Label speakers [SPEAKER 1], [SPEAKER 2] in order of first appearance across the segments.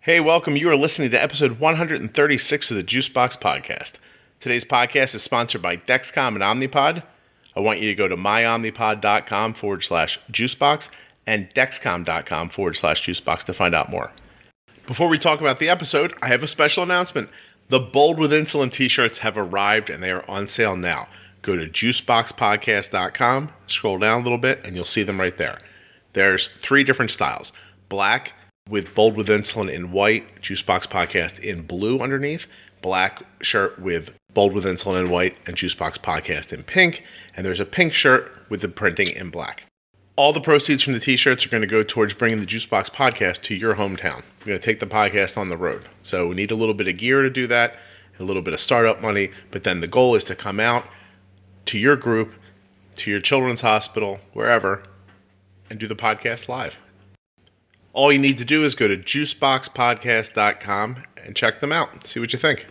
[SPEAKER 1] Hey, welcome. You are listening to episode 136 of the Juicebox Podcast. Today's podcast is sponsored by Dexcom and Omnipod. I want you to go to myomnipod.com/juicebox and dexcom.com/juicebox to find out more. Before we talk about the episode, I have a special announcement. The Bold with Insulin t-shirts have arrived and they are on sale now. Go to juiceboxpodcast.com, scroll down a little bit, and you'll see them right there. There's 3 different styles. Black with Bold with Insulin in white, Juicebox Podcast in blue underneath, black shirt with Bold with Insulin in white, and Juicebox Podcast in pink, and there's a pink shirt with the printing in black. All the proceeds from the t-shirts are going to go towards bringing the Juicebox Podcast to your hometown. We're going to take the podcast on the road. So we need a little bit of gear to do that, a little bit of startup money, but then the goal is to come out to your group, to your children's hospital, wherever, and do the podcast live. All you need to do is go to juiceboxpodcast.com and check them out. See what you think.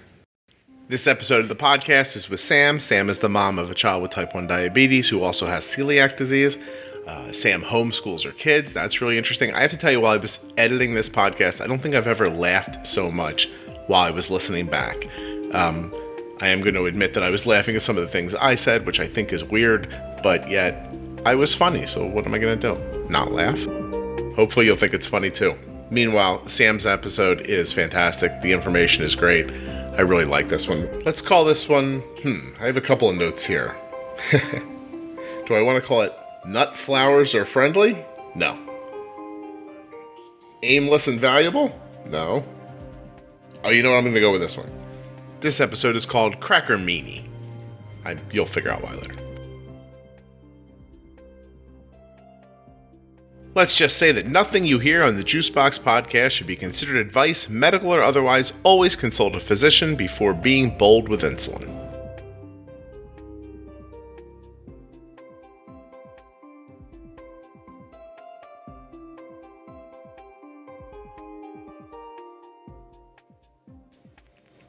[SPEAKER 1] This episode of the podcast is with Sam. Sam is the mom of a child with type 1 diabetes who also has celiac disease. Sam homeschools her kids. That's really interesting. I have to tell you, while I was editing this podcast, I don't think I've ever laughed so much while I was listening back. I am going to admit that I was laughing at some of the things I said, which I think is weird, but yet I was funny. So what am I going to do? Not laugh? Hopefully you'll think it's funny too. Meanwhile, Sam's episode is fantastic. The information is great. I really like this one. Let's call this one, I have a couple of notes here. Do I want to call it Nut Flowers Are Friendly? No. Aimless and Valuable? No. Oh, you know what? I'm going to go with this one. This episode is called Cracker Meanie. You'll figure out why later. Let's just say that nothing you hear on the Juicebox Podcast should be considered advice, medical or otherwise. Always consult a physician before being bold with insulin.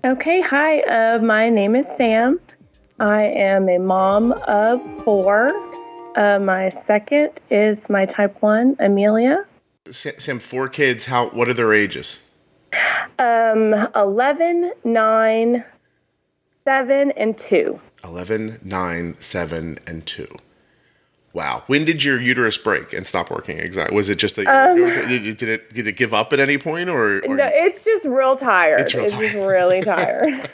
[SPEAKER 2] Okay, hi, my name is Sam. I am a mom of 4. My second is my type 1, Amelia.
[SPEAKER 1] Sam, 4 kids, what are their ages?
[SPEAKER 2] 11, 9, 7, and 2.
[SPEAKER 1] 11, 9, 7, and 2. Wow. When did your uterus break and stop working? Exactly. Was it just did it give up at any point, or
[SPEAKER 2] no? It's just real tired. It's just really tired.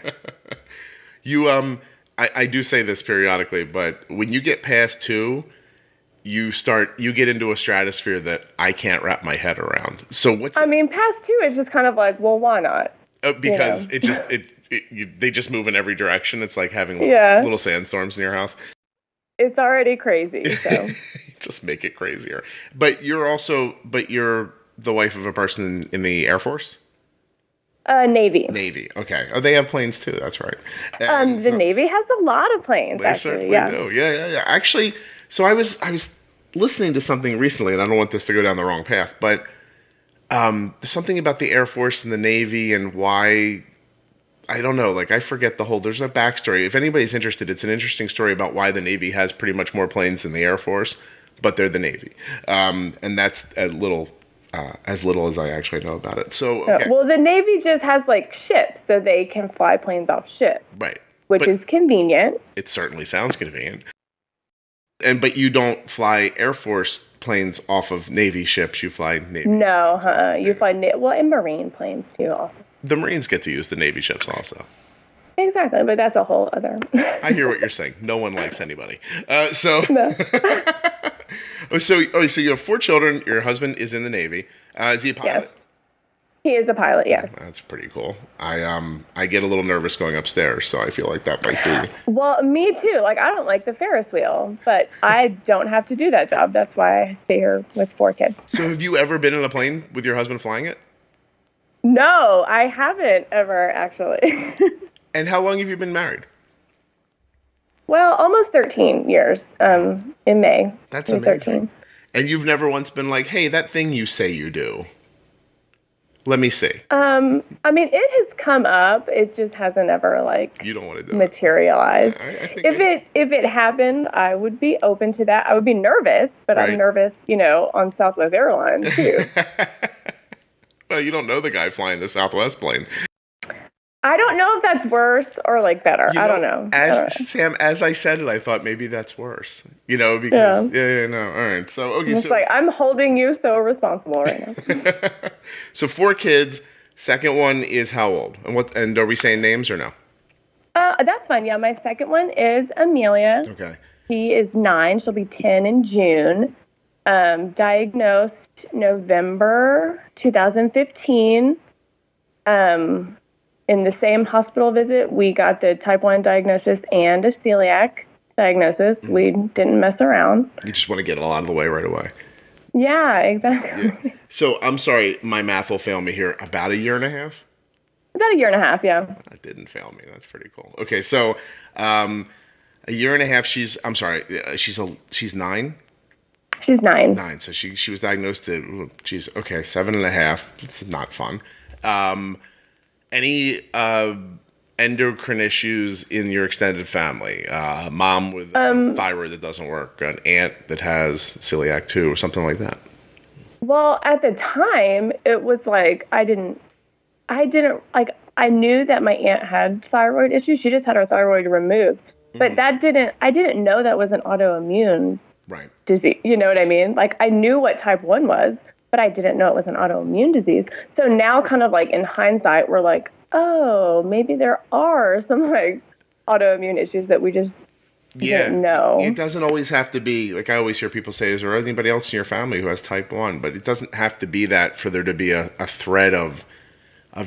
[SPEAKER 1] I do say this periodically, but when you get past 2, you get into a stratosphere that I can't wrap my head around. So past 2,
[SPEAKER 2] it's just kind of like, well, why not?
[SPEAKER 1] Because they just move in every direction. It's like having little sandstorms in your house.
[SPEAKER 2] It's already crazy, so.
[SPEAKER 1] Just make it crazier. But you're the wife of a person in the Air Force?
[SPEAKER 2] Navy.
[SPEAKER 1] Navy, okay. Oh, they have planes too, that's right.
[SPEAKER 2] The Navy has a lot of planes, actually.
[SPEAKER 1] They certainly do, yeah. Actually, so I was listening to something recently, and I don't want this to go down the wrong path, but something about the Air Force and the Navy and why, I don't know, I forget there's a backstory. If anybody's interested, it's an interesting story about why the Navy has pretty much more planes than the Air Force, but they're the Navy. And that's as little as I actually know about it. So, okay.
[SPEAKER 2] Well, the Navy just has ships, so they can fly planes off ships.
[SPEAKER 1] Right.
[SPEAKER 2] Which is convenient.
[SPEAKER 1] It certainly sounds convenient. But you don't fly Air Force planes off of Navy ships. You fly Navy.
[SPEAKER 2] No, you fly and Marine planes too. Also.
[SPEAKER 1] The Marines get to use the Navy ships also.
[SPEAKER 2] Exactly, but that's a whole other.
[SPEAKER 1] I hear what you're saying. No one likes anybody.
[SPEAKER 2] No.
[SPEAKER 1] So you have 4 children. Your husband is in the Navy. Is he a pilot?
[SPEAKER 2] Yes. He is a pilot, yes.
[SPEAKER 1] That's pretty cool. I get a little nervous going upstairs, so I feel like that might be.
[SPEAKER 2] Well, me too. I don't like the Ferris wheel, but I don't have to do that job. That's why I stay here with 4 kids.
[SPEAKER 1] So have you ever been in a plane with your husband flying it?
[SPEAKER 2] No, I haven't ever, actually.
[SPEAKER 1] And how long have you been married?
[SPEAKER 2] Well, almost 13 years in May.
[SPEAKER 1] That's amazing. 13. And you've never once been like, hey, that thing you say you do. Let me see.
[SPEAKER 2] It has come up. It just hasn't ever
[SPEAKER 1] you don't want to do
[SPEAKER 2] materialized.
[SPEAKER 1] I think
[SPEAKER 2] if it happened, I would be open to that. I would be nervous, but right. I'm nervous, on Southwest Airlines too.
[SPEAKER 1] Well, you don't know the guy flying the Southwest plane.
[SPEAKER 2] I don't know if that's worse or like better. I don't know.
[SPEAKER 1] Sam, as I said it, I thought maybe that's worse. Because no. All right. So okay,
[SPEAKER 2] it's like I'm holding you so responsible right now.
[SPEAKER 1] So 4 kids. Second one is how old? And are we saying names or no?
[SPEAKER 2] That's fine. Yeah, my second one is Amelia.
[SPEAKER 1] Okay.
[SPEAKER 2] She is 9. She'll be 10 in June. Diagnosed November 2015. In the same hospital visit, we got the type 1 diagnosis and a celiac diagnosis. Mm-hmm. We didn't mess around.
[SPEAKER 1] You just want to get it all out of the way right away.
[SPEAKER 2] Yeah, exactly.
[SPEAKER 1] Yeah. So I'm sorry, my math will fail me here. About a year and a half?
[SPEAKER 2] About a year and a half, yeah.
[SPEAKER 1] That didn't fail me. That's pretty cool. Okay, so a year and a half. She's 9.
[SPEAKER 2] She's 9.
[SPEAKER 1] 9. So she was diagnosed at 7.5. It's not fun. Any endocrine issues in your extended family? Mom with thyroid that doesn't work, an aunt that has celiac too, or something like that? Well,
[SPEAKER 2] at the time, it was like I knew that my aunt had thyroid issues. She just had her thyroid removed. But I didn't know that was an autoimmune disease. You know what I mean? Like I knew what type 1 was, but I didn't know it was an autoimmune disease. So now kind of like in hindsight, we're like, oh, maybe there are some like autoimmune issues that we just didn't know.
[SPEAKER 1] It doesn't always have to be, like I always hear people say, is there anybody else in your family who has type 1? But it doesn't have to be that for there to be a thread of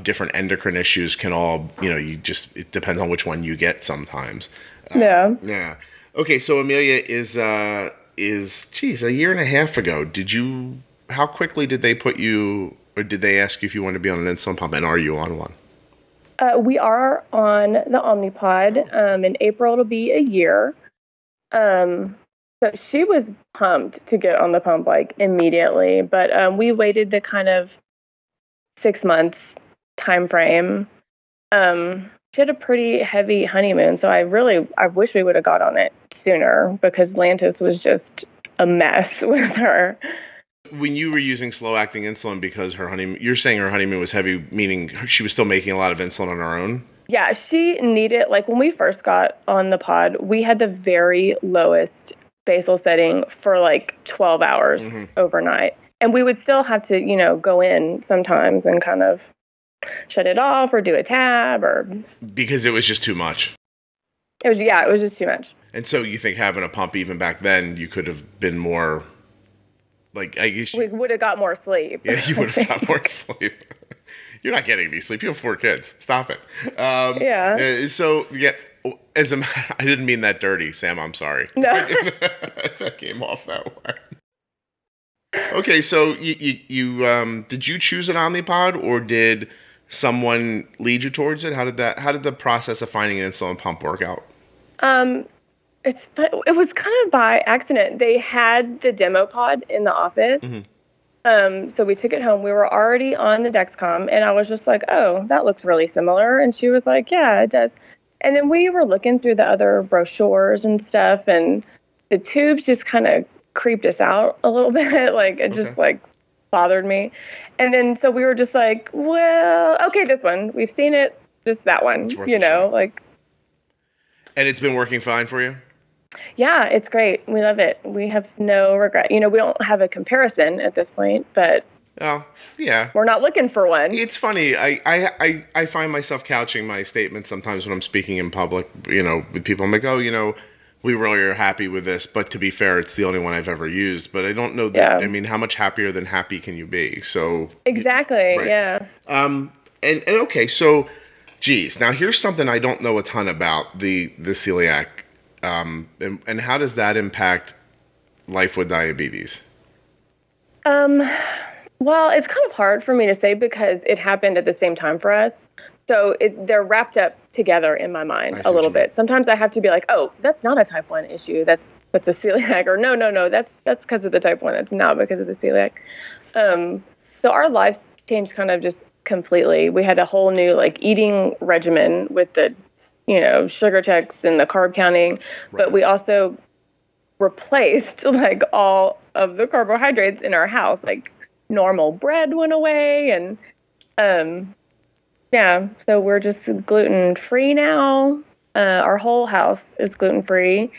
[SPEAKER 1] different endocrine issues can all, it depends on which one you get sometimes. Yeah. Okay, so Amelia is a year and a half ago. How quickly did they put you, or did they ask you if you wanted to be on an insulin pump, and are you on one?
[SPEAKER 2] We are on the Omnipod. In April, it'll be a year. So she was pumped to get on the pump, like, immediately. But we waited the kind of 6 months time frame. She had a pretty heavy honeymoon, so I wish we would have got on it sooner, because Lantis was just a mess with her.
[SPEAKER 1] When you were using slow-acting insulin because you're saying her honeymoon was heavy, meaning she was still making a lot of insulin on her own?
[SPEAKER 2] Yeah, she needed, like when we first got on the pod, we had the very lowest basal setting for like 12 hours overnight. And we would still have to, go in sometimes and kind of shut it off or do a tab or...
[SPEAKER 1] Because it was just too much.
[SPEAKER 2] It was just too much.
[SPEAKER 1] And so you think having a pump even back then, you could have been more... Like, I guess
[SPEAKER 2] we would have got more sleep.
[SPEAKER 1] Yeah, you would have got more sleep. You're not getting any sleep. You have 4 kids. Stop it. So, yeah, I didn't mean that dirty, Sam. I'm sorry.
[SPEAKER 2] No.
[SPEAKER 1] That came off that way. Okay, so you did you choose an Omnipod, or did someone lead you towards it? How did the process of finding an insulin pump work out?
[SPEAKER 2] It was kind of by accident. They had the demo pod in the office. So we took it home. We were already on the Dexcom, and I was just like, oh, that looks really similar. And she was like, yeah, it does. And then we were looking through the other brochures and stuff, and the tubes just kind of creeped us out a little bit. Like, it just like bothered me. And then so we were just like, well, okay, this one. We've seen it. Just that one, like.
[SPEAKER 1] And it's been working fine for you?
[SPEAKER 2] Yeah, it's great. We love it. We have no regret. We don't have a comparison at this point, but we're not looking for one.
[SPEAKER 1] It's funny. I find myself couching my statements sometimes when I'm speaking in public, with people. I'm like, we really are happy with this, but to be fair, it's the only one I've ever used. But I don't know that. Yeah. I mean, how much happier than happy can you be? So
[SPEAKER 2] exactly. Right. Yeah.
[SPEAKER 1] And okay, so, geez, now here's something I don't know a ton about the celiac. And how does that impact life with diabetes?
[SPEAKER 2] Well, it's kind of hard for me to say because it happened at the same time for us. So they're wrapped up together in my mind a little bit. Sometimes I have to be like, oh, that's not a type 1 issue. That's a celiac. Or no, that's because of the type 1. That's not because of the celiac. So our lives changed kind of just completely. We had a whole new eating regimen with the sugar checks and the carb counting, but we also replaced all of the carbohydrates in our house. Like normal bread went away, and Yeah, so we're just gluten-free now. Our whole house is gluten-free,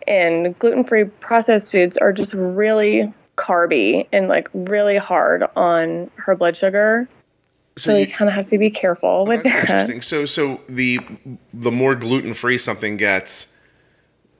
[SPEAKER 2] and gluten-free processed foods are just really carby and like really hard on her blood sugar. So you kind of have to be careful with that.
[SPEAKER 1] Interesting. So the more gluten-free something gets,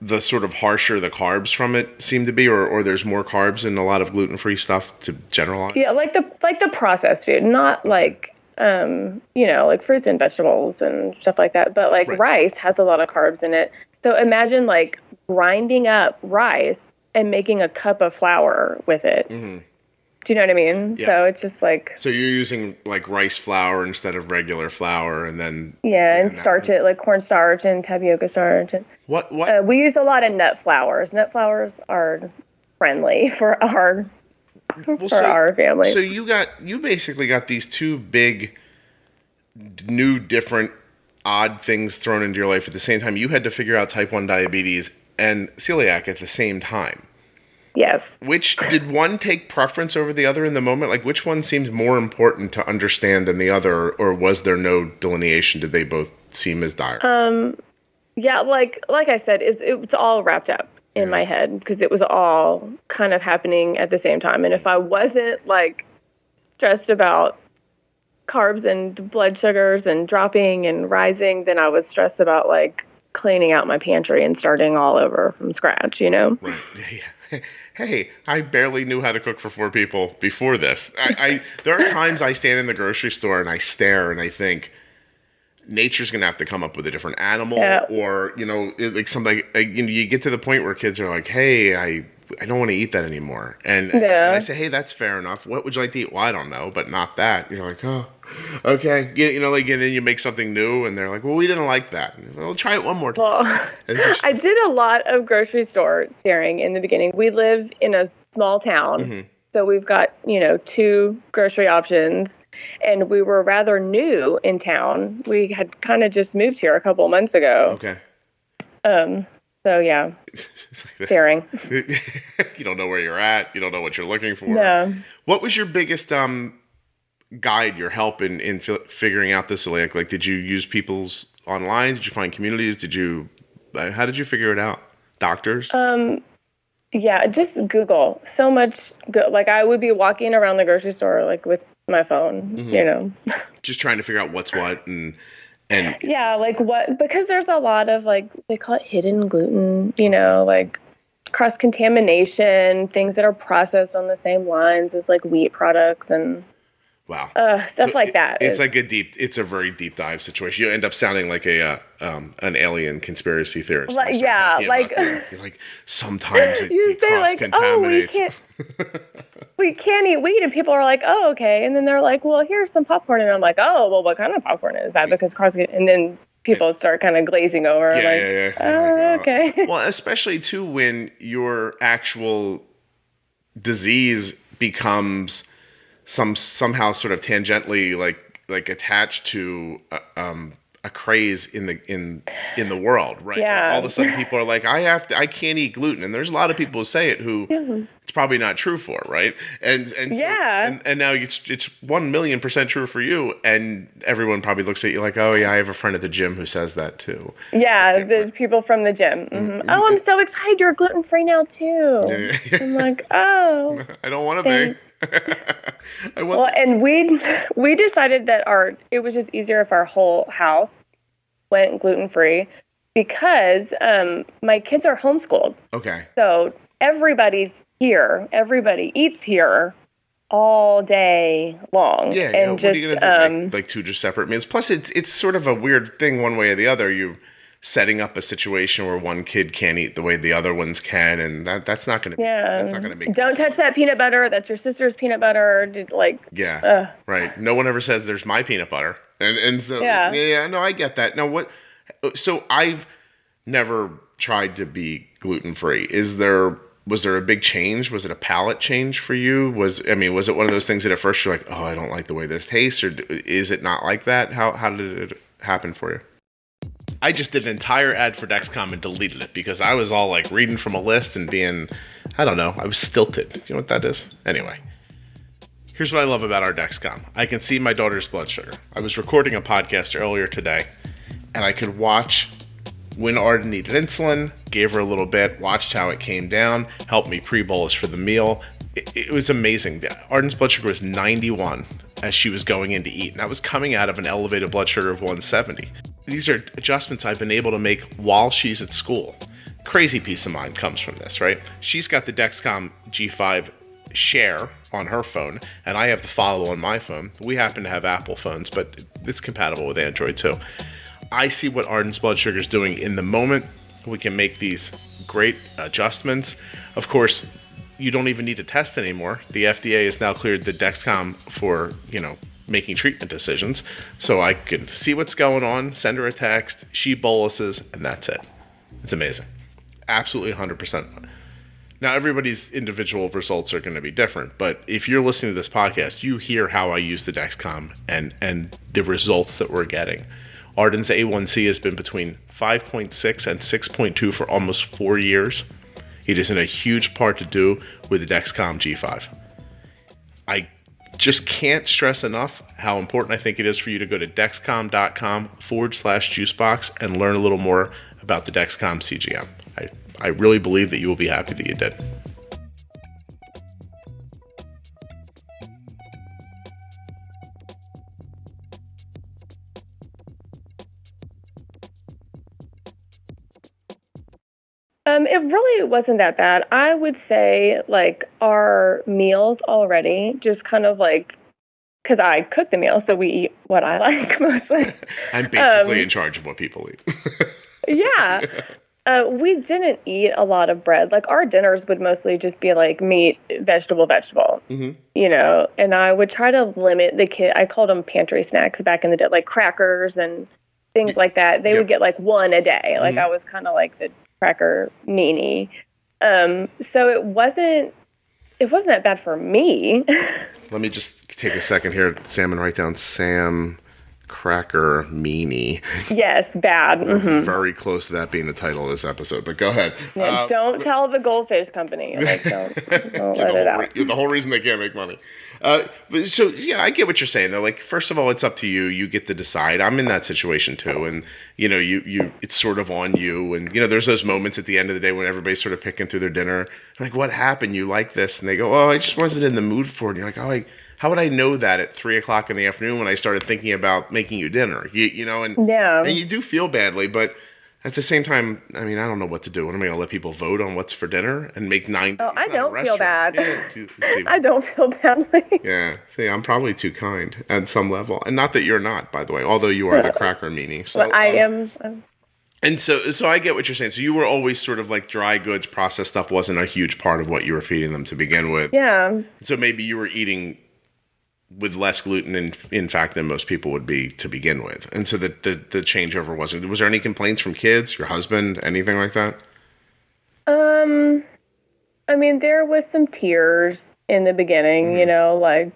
[SPEAKER 1] the sort of harsher the carbs from it seem to be, or there's more carbs in a lot of gluten-free stuff, to generalize?
[SPEAKER 2] Yeah, like the processed food, not like like fruits and vegetables and stuff like that. But like rice has a lot of carbs in it. So imagine like grinding up rice and making a cup of flour with it. Mm-hmm. Do you know what I mean? Yeah. So it's just like... So
[SPEAKER 1] you're using like rice flour instead of regular flour, and then...
[SPEAKER 2] Yeah, and starch it, like cornstarch and tapioca starch. And,
[SPEAKER 1] what?
[SPEAKER 2] We use a lot of nut flours. Nut flours are friendly for our family.
[SPEAKER 1] So you basically got these two big, new, different, odd things thrown into your life at the same time. You had to figure out type 1 diabetes and celiac at the same time.
[SPEAKER 2] Yes.
[SPEAKER 1] Which, did one take preference over the other in the moment? Like, which one seemed more important to understand than the other, or was there no delineation? Did they both seem as dire?
[SPEAKER 2] Yeah, like I said, it's all wrapped up in my head because it was all kind of happening at the same time. And if I wasn't like stressed about carbs and blood sugars and dropping and rising, then I was stressed about like cleaning out my pantry and starting all over from scratch, you know?
[SPEAKER 1] Right. Yeah. Hey, I barely knew how to cook for 4 people before this. There are times I stand in the grocery store and I stare and I think, nature's going to have to come up with a different animal, or, like something, you get to the point where kids are like, hey, I don't want to eat that anymore. And I say, hey, that's fair enough. What would you like to eat? Well, I don't know, but not that. You're like, oh, okay. And then you make something new and they're like, well, we didn't like that. Well, try it one more time.
[SPEAKER 2] Well, I did a lot of grocery store staring in the beginning. We live in a small town, mm-hmm. so we've got, 2 grocery options. And we were rather new in town. We had kind of just moved here a couple of months ago.
[SPEAKER 1] Okay.
[SPEAKER 2] So yeah, staring.
[SPEAKER 1] You don't know where you're at. You don't know what you're looking for.
[SPEAKER 2] No.
[SPEAKER 1] What was your biggest guide, your help in figuring out this? Like, did you use people's online? Did you find communities? How did you figure it out? Doctors?
[SPEAKER 2] Yeah, just Google. So much. Like I would be walking around the grocery store like with my phone, mm-hmm.
[SPEAKER 1] Just trying to figure out what's what and
[SPEAKER 2] yeah, like what, because there's a lot of like, they call it hidden gluten, like cross-contamination, things that are processed on the same lines as like wheat products and
[SPEAKER 1] wow,
[SPEAKER 2] stuff like that.
[SPEAKER 1] It's a very deep dive situation. You end up sounding like an alien conspiracy theorist.
[SPEAKER 2] Like, yeah, like
[SPEAKER 1] you're like, sometimes it cross-contaminates.
[SPEAKER 2] Like, we can't eat wheat, and people are like, oh, okay. And then they're like, well, here's some popcorn. And I'm like, oh, well, what kind of popcorn is that? Because and then people start kind of glazing over.
[SPEAKER 1] Yeah.
[SPEAKER 2] Oh, okay.
[SPEAKER 1] Well, especially, too, when your actual disease becomes somehow sort of tangentially like attached to a craze in the world, right?
[SPEAKER 2] Yeah.
[SPEAKER 1] Like all of a sudden people are like, I can't eat gluten, and there's a lot of people who say it who it's probably not true for, right? And now it's 1,000,000% true for you, and everyone probably looks at you like, oh yeah, I have a friend at the gym who says that too.
[SPEAKER 2] Yeah, the people from the gym. Mm-hmm. Oh, I'm so excited! You're gluten free now too. Yeah. I'm like, oh,
[SPEAKER 1] I don't want to be.
[SPEAKER 2] Well, and we decided that it was just easier if our whole house went gluten free because my kids are homeschooled.
[SPEAKER 1] Okay.
[SPEAKER 2] So everybody's here. Everybody eats here all day long.
[SPEAKER 1] Yeah.
[SPEAKER 2] And
[SPEAKER 1] what are you gonna do? Like 2 just separate meals. Plus, it's sort of a weird thing one way or the other. You setting up a situation where one kid can't eat the way the other ones can, and that's not going to be. Yeah, that's not going to make.
[SPEAKER 2] Don't touch that peanut butter. That's your sister's peanut butter.
[SPEAKER 1] Yeah, right. No one ever says there's my peanut butter, and so yeah. No, I get that. Now what? So I've never tried to be gluten free. Was there a big change? Was it a palate change for you? Was it one of those things that at first you're like, oh, I don't like the way this tastes, or is it not like that? How did it happen for you? I just did an entire ad for Dexcom and deleted it because I was all like reading from a list and being, I don't know, I was stilted. You know what that is? Anyway, Here's what I love about our Dexcom. I can see my daughter's blood sugar. I was recording a podcast earlier today, and I could watch when Arden needed insulin, gave her a little bit, watched how it came down, helped me pre-bolus for the meal. It was amazing. Arden's blood sugar was 91 as she was going in to eat, and that was coming out of an elevated blood sugar of 170. These are adjustments I've been able to make while she's at school. Crazy peace of mind comes from this, right? She's got the Dexcom G5 Share on her phone, and I have the Follow on my phone. We happen to have Apple phones, but it's compatible with Android too. I see what Arden's blood sugar is doing in the moment. We can make these great adjustments. Of course, you don't even need to test anymore. The FDA has now cleared the Dexcom for, making treatment decisions. So I can see what's going on, send her a text, she boluses, and that's it. It's amazing. Absolutely 100%. Now, everybody's individual results are going to be different, but if you're listening to this podcast, you hear how I use the Dexcom and the results that we're getting. Arden's A1C has been between 5.6 and 6.2 for almost 4 years. It is in a huge part to do with the Dexcom G5. I just can't stress enough how important I think it is for you to go to dexcom.com/juicebox and learn a little more about the Dexcom CGM. I really believe that you will be happy that you did.
[SPEAKER 2] It really wasn't that bad. I would say, our meals already, just kind of because I cook the meals, so we eat what I like mostly.
[SPEAKER 1] I'm basically in charge of what people eat.
[SPEAKER 2] Yeah. We didn't eat a lot of bread. Our dinners would mostly just be meat, vegetable,
[SPEAKER 1] Mm-hmm.
[SPEAKER 2] And I would try to limit the kid. I called them pantry snacks back in the day, like crackers and things like that. They would get one a day.
[SPEAKER 1] Mm-hmm.
[SPEAKER 2] I was kind of like the cracker meanie. So it wasn't that bad for me.
[SPEAKER 1] Let me just take a second here, Sam, and write down Sam Cracker Meanie.
[SPEAKER 2] Yes, bad.
[SPEAKER 1] Mm-hmm. Very close to that being the title of this episode, but go ahead.
[SPEAKER 2] Yeah, don't tell the goldfish company. Don't let it out.
[SPEAKER 1] You're the whole reason they can't make money. But so, yeah, I get what you're saying, though. First of all, it's up to you. You get to decide. I'm in that situation, too. And, it's sort of on you. And, there's those moments at the end of the day when everybody's sort of picking through their dinner. What happened? You like this? And they go, oh, I just wasn't in the mood for it. And you're like, oh, how would I know that at 3:00 in the afternoon when I started thinking about making you dinner? And you do feel badly, but at the same time, I don't know what to do. What am I going to let people vote on what's for dinner and make 9?
[SPEAKER 2] Oh, I don't feel bad.
[SPEAKER 1] Yeah,
[SPEAKER 2] I don't feel badly.
[SPEAKER 1] Yeah, see, I'm probably too kind at some level, and not that you're not, by the way. Although you are the cracker meanie. So
[SPEAKER 2] I am.
[SPEAKER 1] And so I get what you're saying. So you were always sort of dry goods, processed stuff wasn't a huge part of what you were feeding them to begin with.
[SPEAKER 2] Yeah.
[SPEAKER 1] So maybe you were eating with less gluten, in fact, than most people would be to begin with. And so the changeover wasn't. Was there any complaints from kids, your husband, anything like that?
[SPEAKER 2] There was some tears in the beginning,
[SPEAKER 1] Mm-hmm.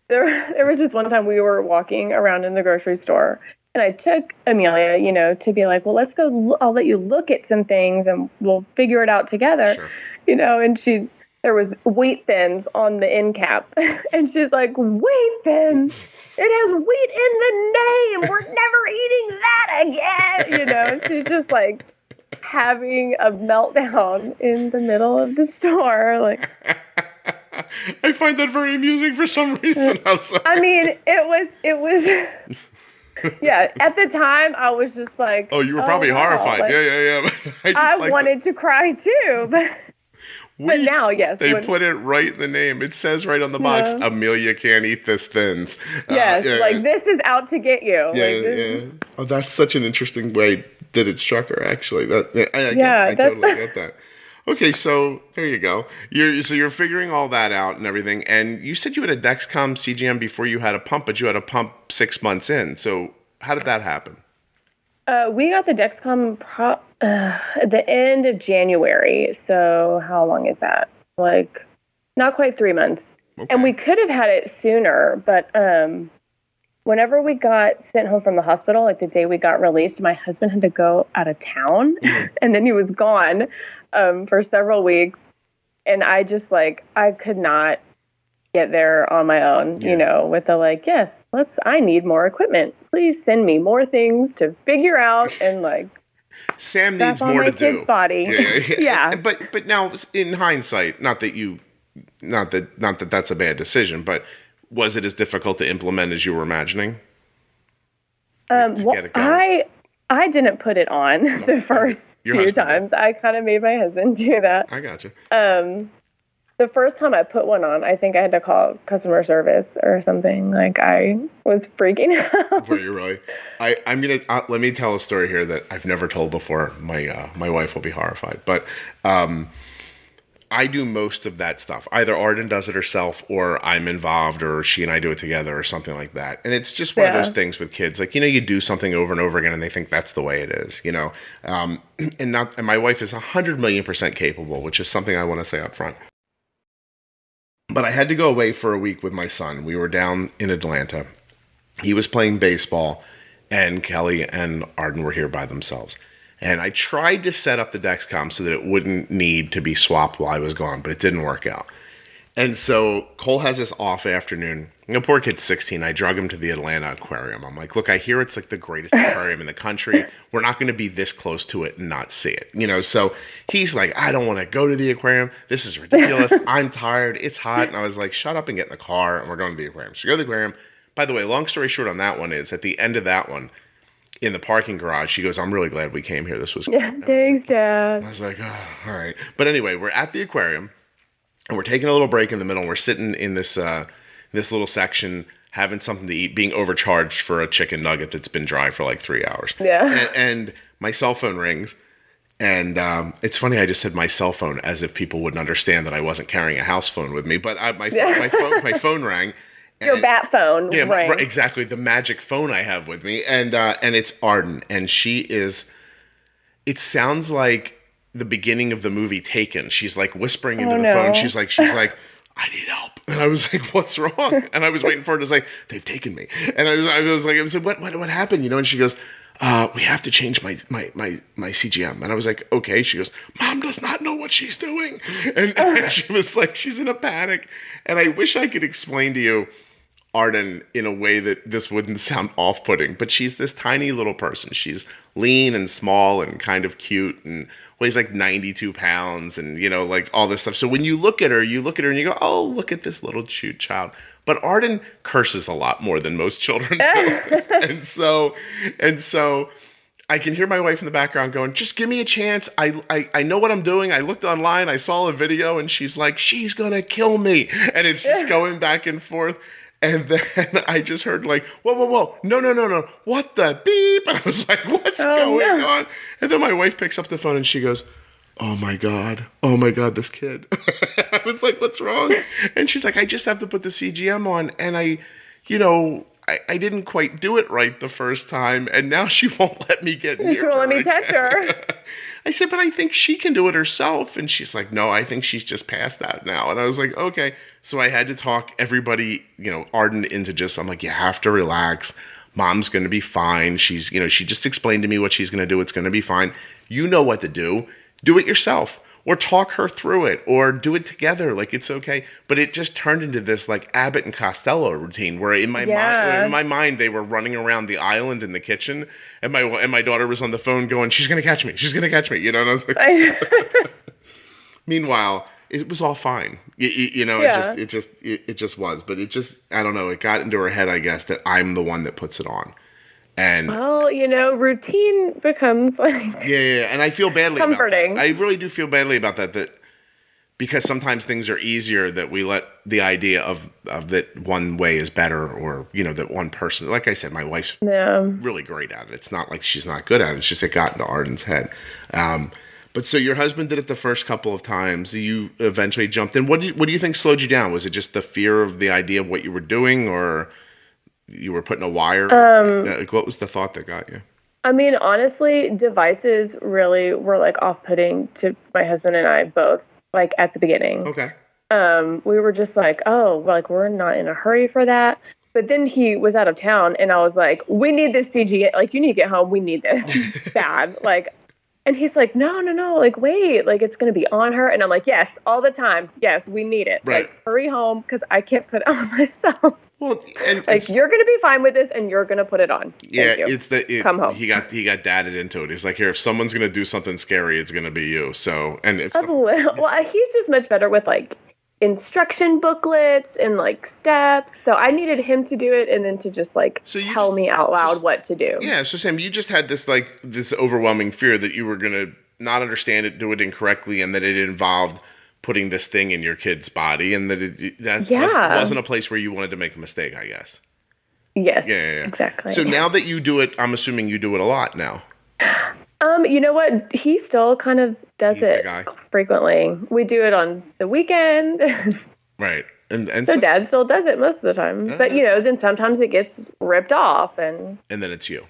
[SPEAKER 2] There was this one time we were walking around in the grocery store, and I took Amelia, to be well, let's go, I'll let you look at some things and we'll figure it out together,
[SPEAKER 1] Sure.
[SPEAKER 2] And there was wheat thins on the end cap. And she's like, wheat thins? It has wheat in the name. We're never eating that again. She's just having a meltdown in the middle of the store.
[SPEAKER 1] I find that very amusing for some reason. I'm sorry.
[SPEAKER 2] It was. Yeah, at the time I was just
[SPEAKER 1] oh, you were probably horrified. Yeah.
[SPEAKER 2] I wanted to cry too, but now, yes.
[SPEAKER 1] They put it right in the name. It says right on the box, Amelia can't eat this thins.
[SPEAKER 2] Yes, this is out to get you.
[SPEAKER 1] Yeah. Oh, that's such an interesting way that it struck her, actually. I totally get that. Okay, so there you go. You're figuring all that out and everything. And you said you had a Dexcom CGM before you had a pump, but you had a pump 6 months in. So how did that happen?
[SPEAKER 2] We got the Dexcom at the end of January. So how long is that? Not quite 3 months. Okay. And we could have had it sooner, but whenever we got sent home from the hospital, the day we got released, my husband had to go out of town, and then he was gone for several weeks. And I just I could not get there on my own, with the like, yes, I need more equipment. Please send me more things to figure out and like.
[SPEAKER 1] Sam needs more to do.
[SPEAKER 2] Body. Yeah.
[SPEAKER 1] But now, in hindsight, not that that's a bad decision, but was it as difficult to implement as you were imagining?
[SPEAKER 2] I didn't put it on the first few times. I kind of made my husband do that.
[SPEAKER 1] I gotcha.
[SPEAKER 2] The first time I put one on, I think I had to call customer service or something. Like I was freaking out.
[SPEAKER 1] Were you really? I'm gonna let me tell a story here that I've never told before. My wife will be horrified, but I do most of that stuff. Either Arden does it herself, or I'm involved, or she and I do it together, or something like that. And it's just one of those things with kids. Like you do something over and over again, and they think that's the way it is. And my wife is 100,000,000% capable, which is something I want to say up front. But I had to go away for a week with my son. We were down in Atlanta. He was playing baseball, and Kelly and Arden were here by themselves. And I tried to set up the Dexcom so that it wouldn't need to be swapped while I was gone, but it didn't work out. And so Cole has this off afternoon. Poor kid's 16. I drug him to the Atlanta aquarium. I'm like, look, I hear it's like the greatest aquarium in the country. We're not going to be this close to it and not see it. So he's like, I don't want to go to the aquarium. This is ridiculous. I'm tired. It's hot. And I was like, shut up and get in the car, and we're going to the aquarium. So we go to the aquarium. By the way, long story short on that one is at the end of that one, in the parking garage, she goes, I'm really glad we came here. This was
[SPEAKER 2] great. Thanks, Dad.
[SPEAKER 1] I was like, oh, all right. But anyway, we're at the aquarium, and we're taking a little break in the middle. And we're sitting in this little section, having something to eat, being overcharged for a chicken nugget that's been dry for like 3 hours.
[SPEAKER 2] Yeah.
[SPEAKER 1] And my cell phone rings. And it's funny, I just said my cell phone as if people wouldn't understand that I wasn't carrying a house phone with me. But my phone rang.
[SPEAKER 2] Your bat phone.
[SPEAKER 1] Yeah, right, exactly. The magic phone I have with me. And it's Arden. And she is, it sounds like the beginning of the movie Taken. She's like whispering into the phone. She's like, I need help. And I was like, what's wrong? And I was waiting for her to say, they've taken me. And I was like, what happened? And she goes, we have to change my CGM. And I was like, okay. She goes, Mom does not know what she's doing. And she was like, she's in a panic. And I wish I could explain to you Arden in a way that this wouldn't sound off-putting, but she's this tiny little person. She's lean and small and kind of cute and weighs like 92 pounds and, like all this stuff. So when you look at her and you go, oh, look at this little cute child. But Arden curses a lot more than most children do. and so I can hear my wife in the background going, just give me a chance. I know what I'm doing. I looked online. I saw a video and she's like, she's going to kill me. And it's just going back and forth. And then I just heard like, whoa, no, what the beep? And I was like, what's going on? And then my wife picks up the phone and she goes, oh my God, this kid. I was like, what's wrong? And she's like, I just have to put the CGM on. And I didn't quite do it right the first time. And now she won't let me get near her.
[SPEAKER 2] Let me touch her.
[SPEAKER 1] I said, but I think she can do it herself. And she's like, no, I think she's just past that now. And I was like, okay. So I had to talk everybody, Arden into just, I'm like, you have to relax. Mom's going to be fine. She's, she just explained to me what she's going to do. It's going to be fine. You know what to do. Do it yourself. Or talk her through it, or do it together. Like, it's okay. But it just turned into this like Abbott and Costello routine, where in my mind they were running around the island in the kitchen, and my daughter was on the phone going, "She's gonna catch me. She's gonna catch me." And I was like, meanwhile, it was all fine. It just was. But it just, I don't know. It got into her head, I guess, that I'm the one that puts it on. And
[SPEAKER 2] routine becomes like
[SPEAKER 1] and I feel badly
[SPEAKER 2] comforting.
[SPEAKER 1] About that. I really do feel badly about that because sometimes things are easier, that we let the idea of that one way is better, or that one person, like I said, my wife's really great at it. It's not like she's not good at it. It's just it got into Arden's head. But so your husband did it the first couple of times. You eventually jumped in. What do you think slowed you down? Was it just the fear of the idea of what you were doing, or you were putting a wire? What was the thought that got you?
[SPEAKER 2] I mean, honestly, devices really were like off-putting to my husband and I both, like at the beginning.
[SPEAKER 1] Okay.
[SPEAKER 2] We were just like, we're not in a hurry for that. But then he was out of town and I was like, we need this CG. Like, you need to get home. We need this bad. Like, And he's like, no, like, wait, like, it's going to be on her. And I'm like, yes, all the time. Yes, we need it.
[SPEAKER 1] Right.
[SPEAKER 2] Like, hurry home because I can't put it on myself.
[SPEAKER 1] Well, and
[SPEAKER 2] like, you're going to be fine with this and you're going to put it on.
[SPEAKER 1] Yeah,
[SPEAKER 2] Come home.
[SPEAKER 1] He got dadded into it. He's like, here, if someone's going to do something scary, it's going to be you. So, and if
[SPEAKER 2] well, he's just much better with, like, instruction booklets and, like, steps. So I needed him to do it and then to just, like, tell me out loud what to do.
[SPEAKER 1] Yeah, so Sam, you just had this, like, this overwhelming fear that you were going to not understand it, do it incorrectly, and that it involved putting this thing in your kid's body, and that wasn't a place where you wanted to make a mistake, I guess.
[SPEAKER 2] Yes,
[SPEAKER 1] yeah.
[SPEAKER 2] Exactly.
[SPEAKER 1] So now that you do it, I'm assuming you do it a lot now.
[SPEAKER 2] You know what? He still kind of does it frequently. We do it on the weekend.
[SPEAKER 1] Right. And
[SPEAKER 2] so Dad still does it most of the time. But, then sometimes it gets ripped off. And
[SPEAKER 1] then it's you.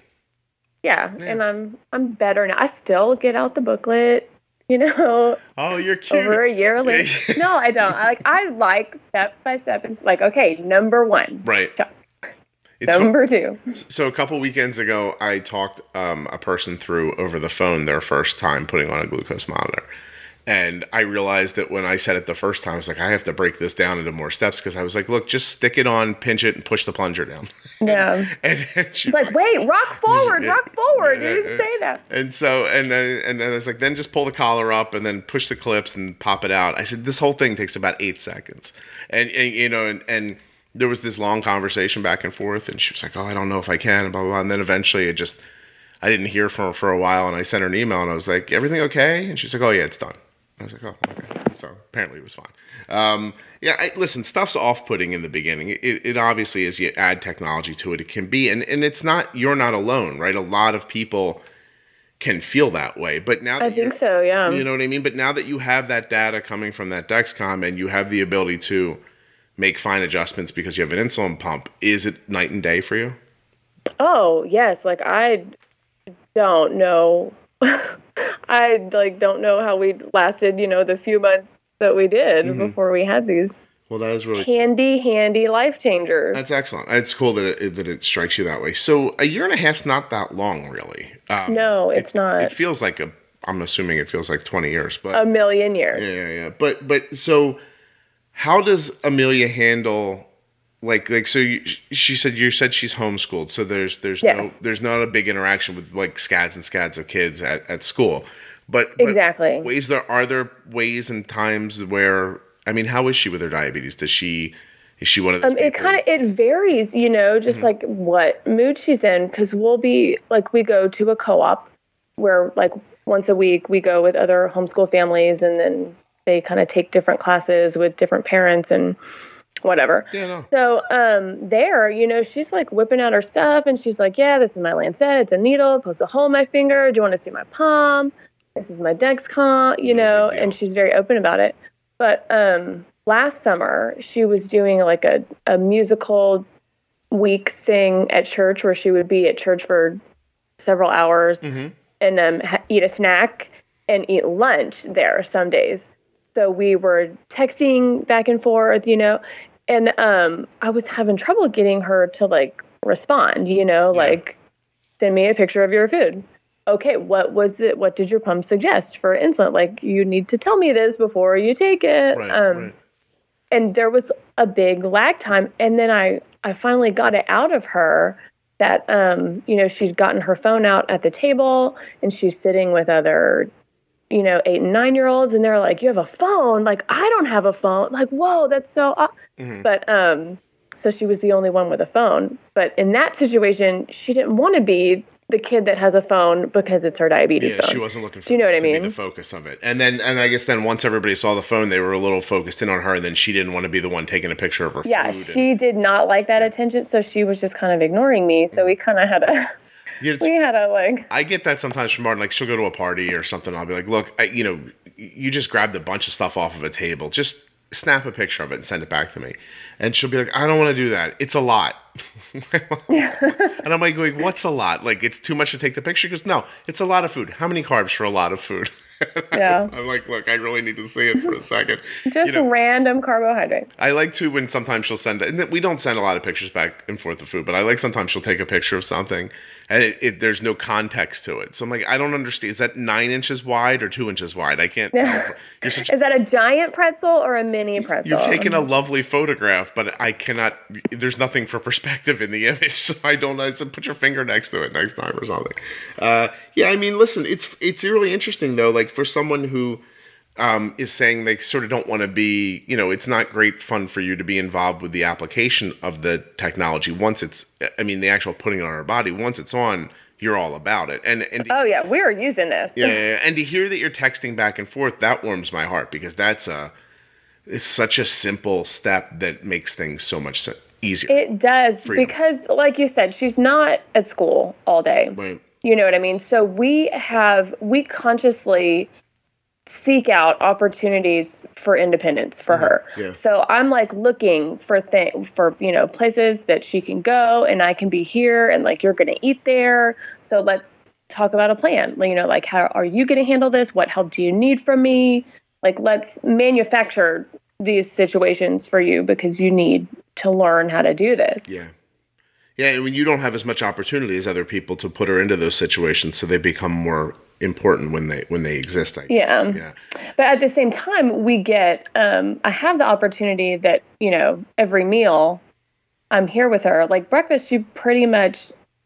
[SPEAKER 2] Yeah. And I'm better now. I still get out the booklet,
[SPEAKER 1] Oh, you're cute.
[SPEAKER 2] Over a year later. No, I don't. I like step by step. And like, okay, number 1.
[SPEAKER 1] Right.
[SPEAKER 2] Number 2.
[SPEAKER 1] So a couple weekends ago, I talked a person through over the phone their first time putting on a glucose monitor. And I realized that when I said it the first time, I was like, I have to break this down into more steps because I was like, look, just stick it on, pinch it, and push the plunger down.
[SPEAKER 2] Yeah.
[SPEAKER 1] and she's
[SPEAKER 2] like, wait, rock forward. You didn't say that.
[SPEAKER 1] And so, and then I was like, then just pull the collar up and then push the clips and pop it out. I said, this whole thing takes about 8 seconds. And there was this long conversation back and forth, and she was like, oh, I don't know if I can, and blah, blah, blah. And then eventually I didn't hear from her for a while, and I sent her an email, and I was like, everything okay? And she's like, oh, yeah, it's done. I was like, oh, okay. So apparently it was fine. Listen, stuff's off-putting in the beginning. It obviously, as you add technology to it, it can be, and it's not, you're not alone, right? A lot of people can feel that way. But now that
[SPEAKER 2] I think so, yeah.
[SPEAKER 1] You know what I mean? But now that you have that data coming from that Dexcom, and you have the ability to make fine adjustments because you have an insulin pump, is it night and day for you?
[SPEAKER 2] Oh, yes. Like, I don't know. I don't know how we lasted, the few months that we did before we had these.
[SPEAKER 1] Well, that is really
[SPEAKER 2] handy life changers.
[SPEAKER 1] That's excellent. It's cool that it strikes you that way. So a year and a half's not that long, really.
[SPEAKER 2] No, it's not.
[SPEAKER 1] It feels like I'm assuming it feels like 20 years, but
[SPEAKER 2] a million years.
[SPEAKER 1] Yeah. But so how does Amelia handle? So you said she's homeschooled, so there's not a big interaction with like scads and scads of kids at school, but
[SPEAKER 2] exactly.
[SPEAKER 1] Are there ways and times where, I mean, how is she with her diabetes? Is she one of those people?
[SPEAKER 2] It varies, just like what mood she's in, because we go to a co-op where like once a week we go with other homeschool families, and then they kind of take different classes with different parents and whatever.
[SPEAKER 1] Yeah, no.
[SPEAKER 2] So there, she's like whipping out her stuff, and she's like, yeah, this is my Lancet. It's a needle. Post a hole in my finger. Do you want to see my palm? This is my Dexcom, and she's very open about it. But last summer, she was doing like a musical week thing at church where she would be at church for several hours and eat a snack and eat lunch there some days. So we were texting back and forth, and I was having trouble getting her to like respond, like send me a picture of your food. Okay, what was it? What did your pump suggest for insulin? Like, you need to tell me this before you take it.
[SPEAKER 1] Right.
[SPEAKER 2] And there was a big lag time. And then I finally got it out of her that, she'd gotten her phone out at the table, and she's sitting with other 8 and 9-year-olds, and they're like, you have a phone? Like, I don't have a phone. Like, whoa, that's so But so she was the only one with a phone. But in that situation, she didn't want to be the kid that has a phone because it's her diabetes phone.
[SPEAKER 1] Yeah, she wasn't looking for
[SPEAKER 2] be
[SPEAKER 1] the focus of it. And I guess once everybody saw the phone, they were a little focused in on her, and then she didn't want to be the one taking a picture of her food.
[SPEAKER 2] Yeah, she did not like that attention, so she was just kind of ignoring me. So we kind of had a... I
[SPEAKER 1] get that sometimes from Martin. Like, she'll go to a party or something, and I'll be like, look, you just grabbed a bunch of stuff off of a table. Just snap a picture of it and send it back to me. And she'll be like, I don't want to do that. It's a lot. And I'm like, what's a lot? Like, it's too much to take the picture? She goes, no, it's a lot of food. How many carbs for a lot of food?
[SPEAKER 2] Yeah.
[SPEAKER 1] I'm like, look, I really need to see it for a second.
[SPEAKER 2] Just random carbohydrates.
[SPEAKER 1] I like to when sometimes she'll send, and we don't send a lot of pictures back and forth of food, but I like sometimes she'll take a picture of something and there's no context to it. So I'm like, I don't understand. Is that 9 inches wide or 2 inches wide? I can't tell.
[SPEAKER 2] Is that a giant pretzel or a mini pretzel?
[SPEAKER 1] You've taken a lovely photograph, but I cannot, there's nothing for perspective in the image. So I said, put your finger next to it next time or something. Yeah, I mean, listen, it's really interesting though, like for someone who is saying they sort of don't want to be, it's not great fun for you to be involved with the application of the technology. Once the actual putting it on our body, once it's on, you're all about it. And
[SPEAKER 2] oh yeah, we are using this.
[SPEAKER 1] Yeah, and to hear that you're texting back and forth, that warms my heart because it's such a simple step that makes things so much easier.
[SPEAKER 2] It does because, like you said, she's not at school all day.
[SPEAKER 1] Right.
[SPEAKER 2] You know what I mean? So we consciously seek out opportunities for independence for her.
[SPEAKER 1] Yeah.
[SPEAKER 2] So I'm like looking for places that she can go and I can be here and like you're going to eat there. So let's talk about a plan. Like how are you going to handle this? What help do you need from me? Like let's manufacture these situations for you because you need to learn how to do this.
[SPEAKER 1] Yeah. Yeah, and when you don't have as much opportunity as other people to put her into those situations, so they become more important when they exist, I guess. Yeah.
[SPEAKER 2] But at the same time, we get, I have the opportunity that, every meal I'm here with her. Like breakfast, she pretty much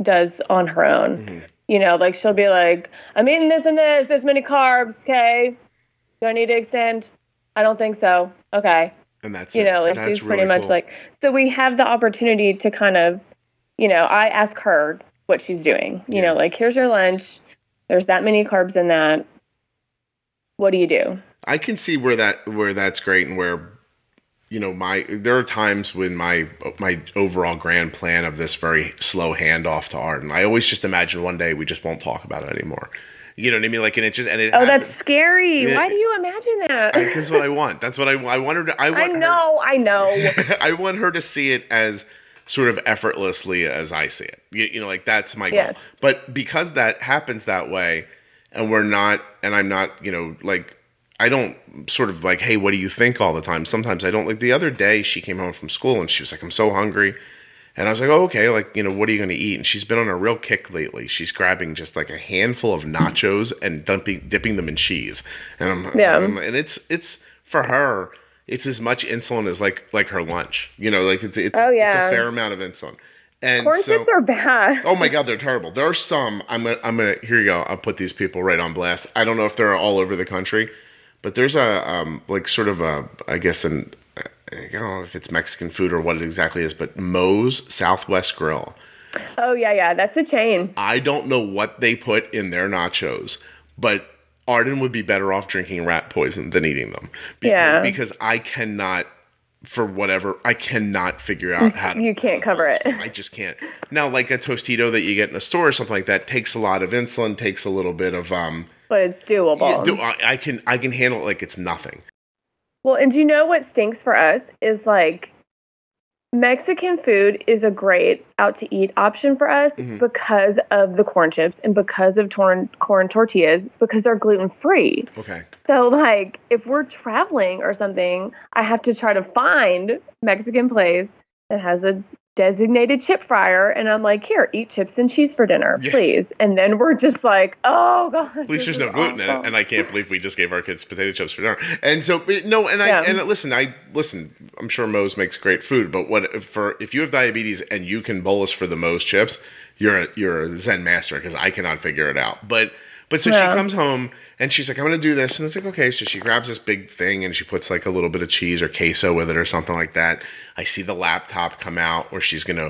[SPEAKER 2] does on her own. Mm-hmm. Like she'll be like, I'm eating this and this many carbs, okay? Do I need to extend? I don't think so. Okay.
[SPEAKER 1] And that's
[SPEAKER 2] like
[SPEAKER 1] that's
[SPEAKER 2] she's
[SPEAKER 1] really
[SPEAKER 2] pretty much
[SPEAKER 1] cool.
[SPEAKER 2] like, so we have the opportunity to kind of, I ask her what she's doing. Like here's your lunch. There's that many carbs in that. What do you do?
[SPEAKER 1] I can see where that's great and where, there are times when my overall grand plan of this very slow handoff to Arden, I always just imagine one day we just won't talk about it anymore. You know what I mean? Like, and it
[SPEAKER 2] happens. That's scary. Why do you imagine that?
[SPEAKER 1] Because what I want. That's what I want her to. I
[SPEAKER 2] know.
[SPEAKER 1] I want her to see it as sort of effortlessly as I see it. Like that's my goal.
[SPEAKER 2] Yes.
[SPEAKER 1] But because that happens that way, and I'm not, like I don't sort of like, hey, what do you think all the time? Sometimes I don't. Like the other day, she came home from school and she was like, I'm so hungry. And I was like, oh, okay, like, what are you going to eat? And she's been on a real kick lately. She's grabbing just like a handful of nachos and dipping them in cheese. And and it's for her, it's as much insulin as like her lunch. It's a fair amount of insulin. And
[SPEAKER 2] corn chips are bad.
[SPEAKER 1] Oh my God, they're terrible. There are some, I'm gonna here you go. I'll put these people right on blast. I don't know if they're all over the country, but there's I don't know if it's Mexican food or what it exactly is, but Moe's Southwest Grill.
[SPEAKER 2] Oh, yeah. That's a chain.
[SPEAKER 1] I don't know what they put in their nachos, but Arden would be better off drinking rat poison than eating them. Because I cannot, I cannot figure out how to.
[SPEAKER 2] You can't cover it.
[SPEAKER 1] I just can't. Now, like a Tostito that you get in a store or something like that takes a lot of insulin, takes a little bit of.
[SPEAKER 2] But it's doable.
[SPEAKER 1] I can handle it like it's nothing.
[SPEAKER 2] Well, and do you know what stinks for us is like Mexican food is a great out to eat option for us because of the corn chips and because of corn tortillas because they're gluten free.
[SPEAKER 1] Okay.
[SPEAKER 2] So like if we're traveling or something, I have to try to find Mexican place that has a designated chip fryer, and I'm like, here, eat chips and cheese for dinner, please. And then we're just like, oh God.
[SPEAKER 1] At least there's no gluten in it, and I can't believe we just gave our kids potato chips for dinner. And so listen, I'm sure Moe's makes great food, but if you have diabetes and you can bolus for the Moe's chips, you're a Zen master because I cannot figure it out. But so she comes home and she's like, I'm going to do this. And it's like, okay. So she grabs this big thing and she puts like a little bit of cheese or queso with it or something like that. I see the laptop come out where she's she's gonna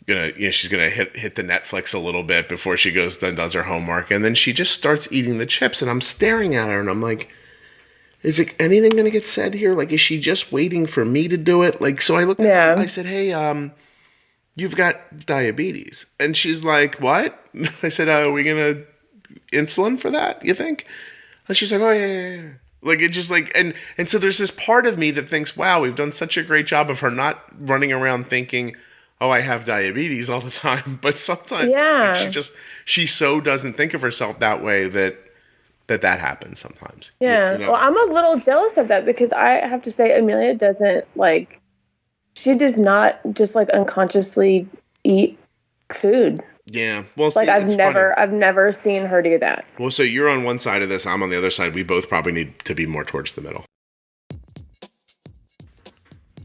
[SPEAKER 1] hit the Netflix a little bit before she goes and does her homework. And then she just starts eating the chips and I'm staring at her and I'm like, is it anything going to get said here? Like, is she just waiting for me to do it? Like, so I looked at her, I said, hey, you've got diabetes. And she's like, what? I said, are we going to insulin for that, you think? And she's like, oh yeah. Like it's just like and so there's this part of me that thinks, wow, we've done such a great job of her not running around thinking, oh, I have diabetes all the time. But sometimes like, she so doesn't think of herself that way that that happens sometimes.
[SPEAKER 2] Yeah.
[SPEAKER 1] You know?
[SPEAKER 2] Well, I'm a little jealous of that because I have to say Amelia doesn't she does not just unconsciously eat food.
[SPEAKER 1] Yeah. Well, see,
[SPEAKER 2] I've never seen her do that.
[SPEAKER 1] Well, so you're on one side of this, I'm on the other side. We both probably need to be more towards the middle.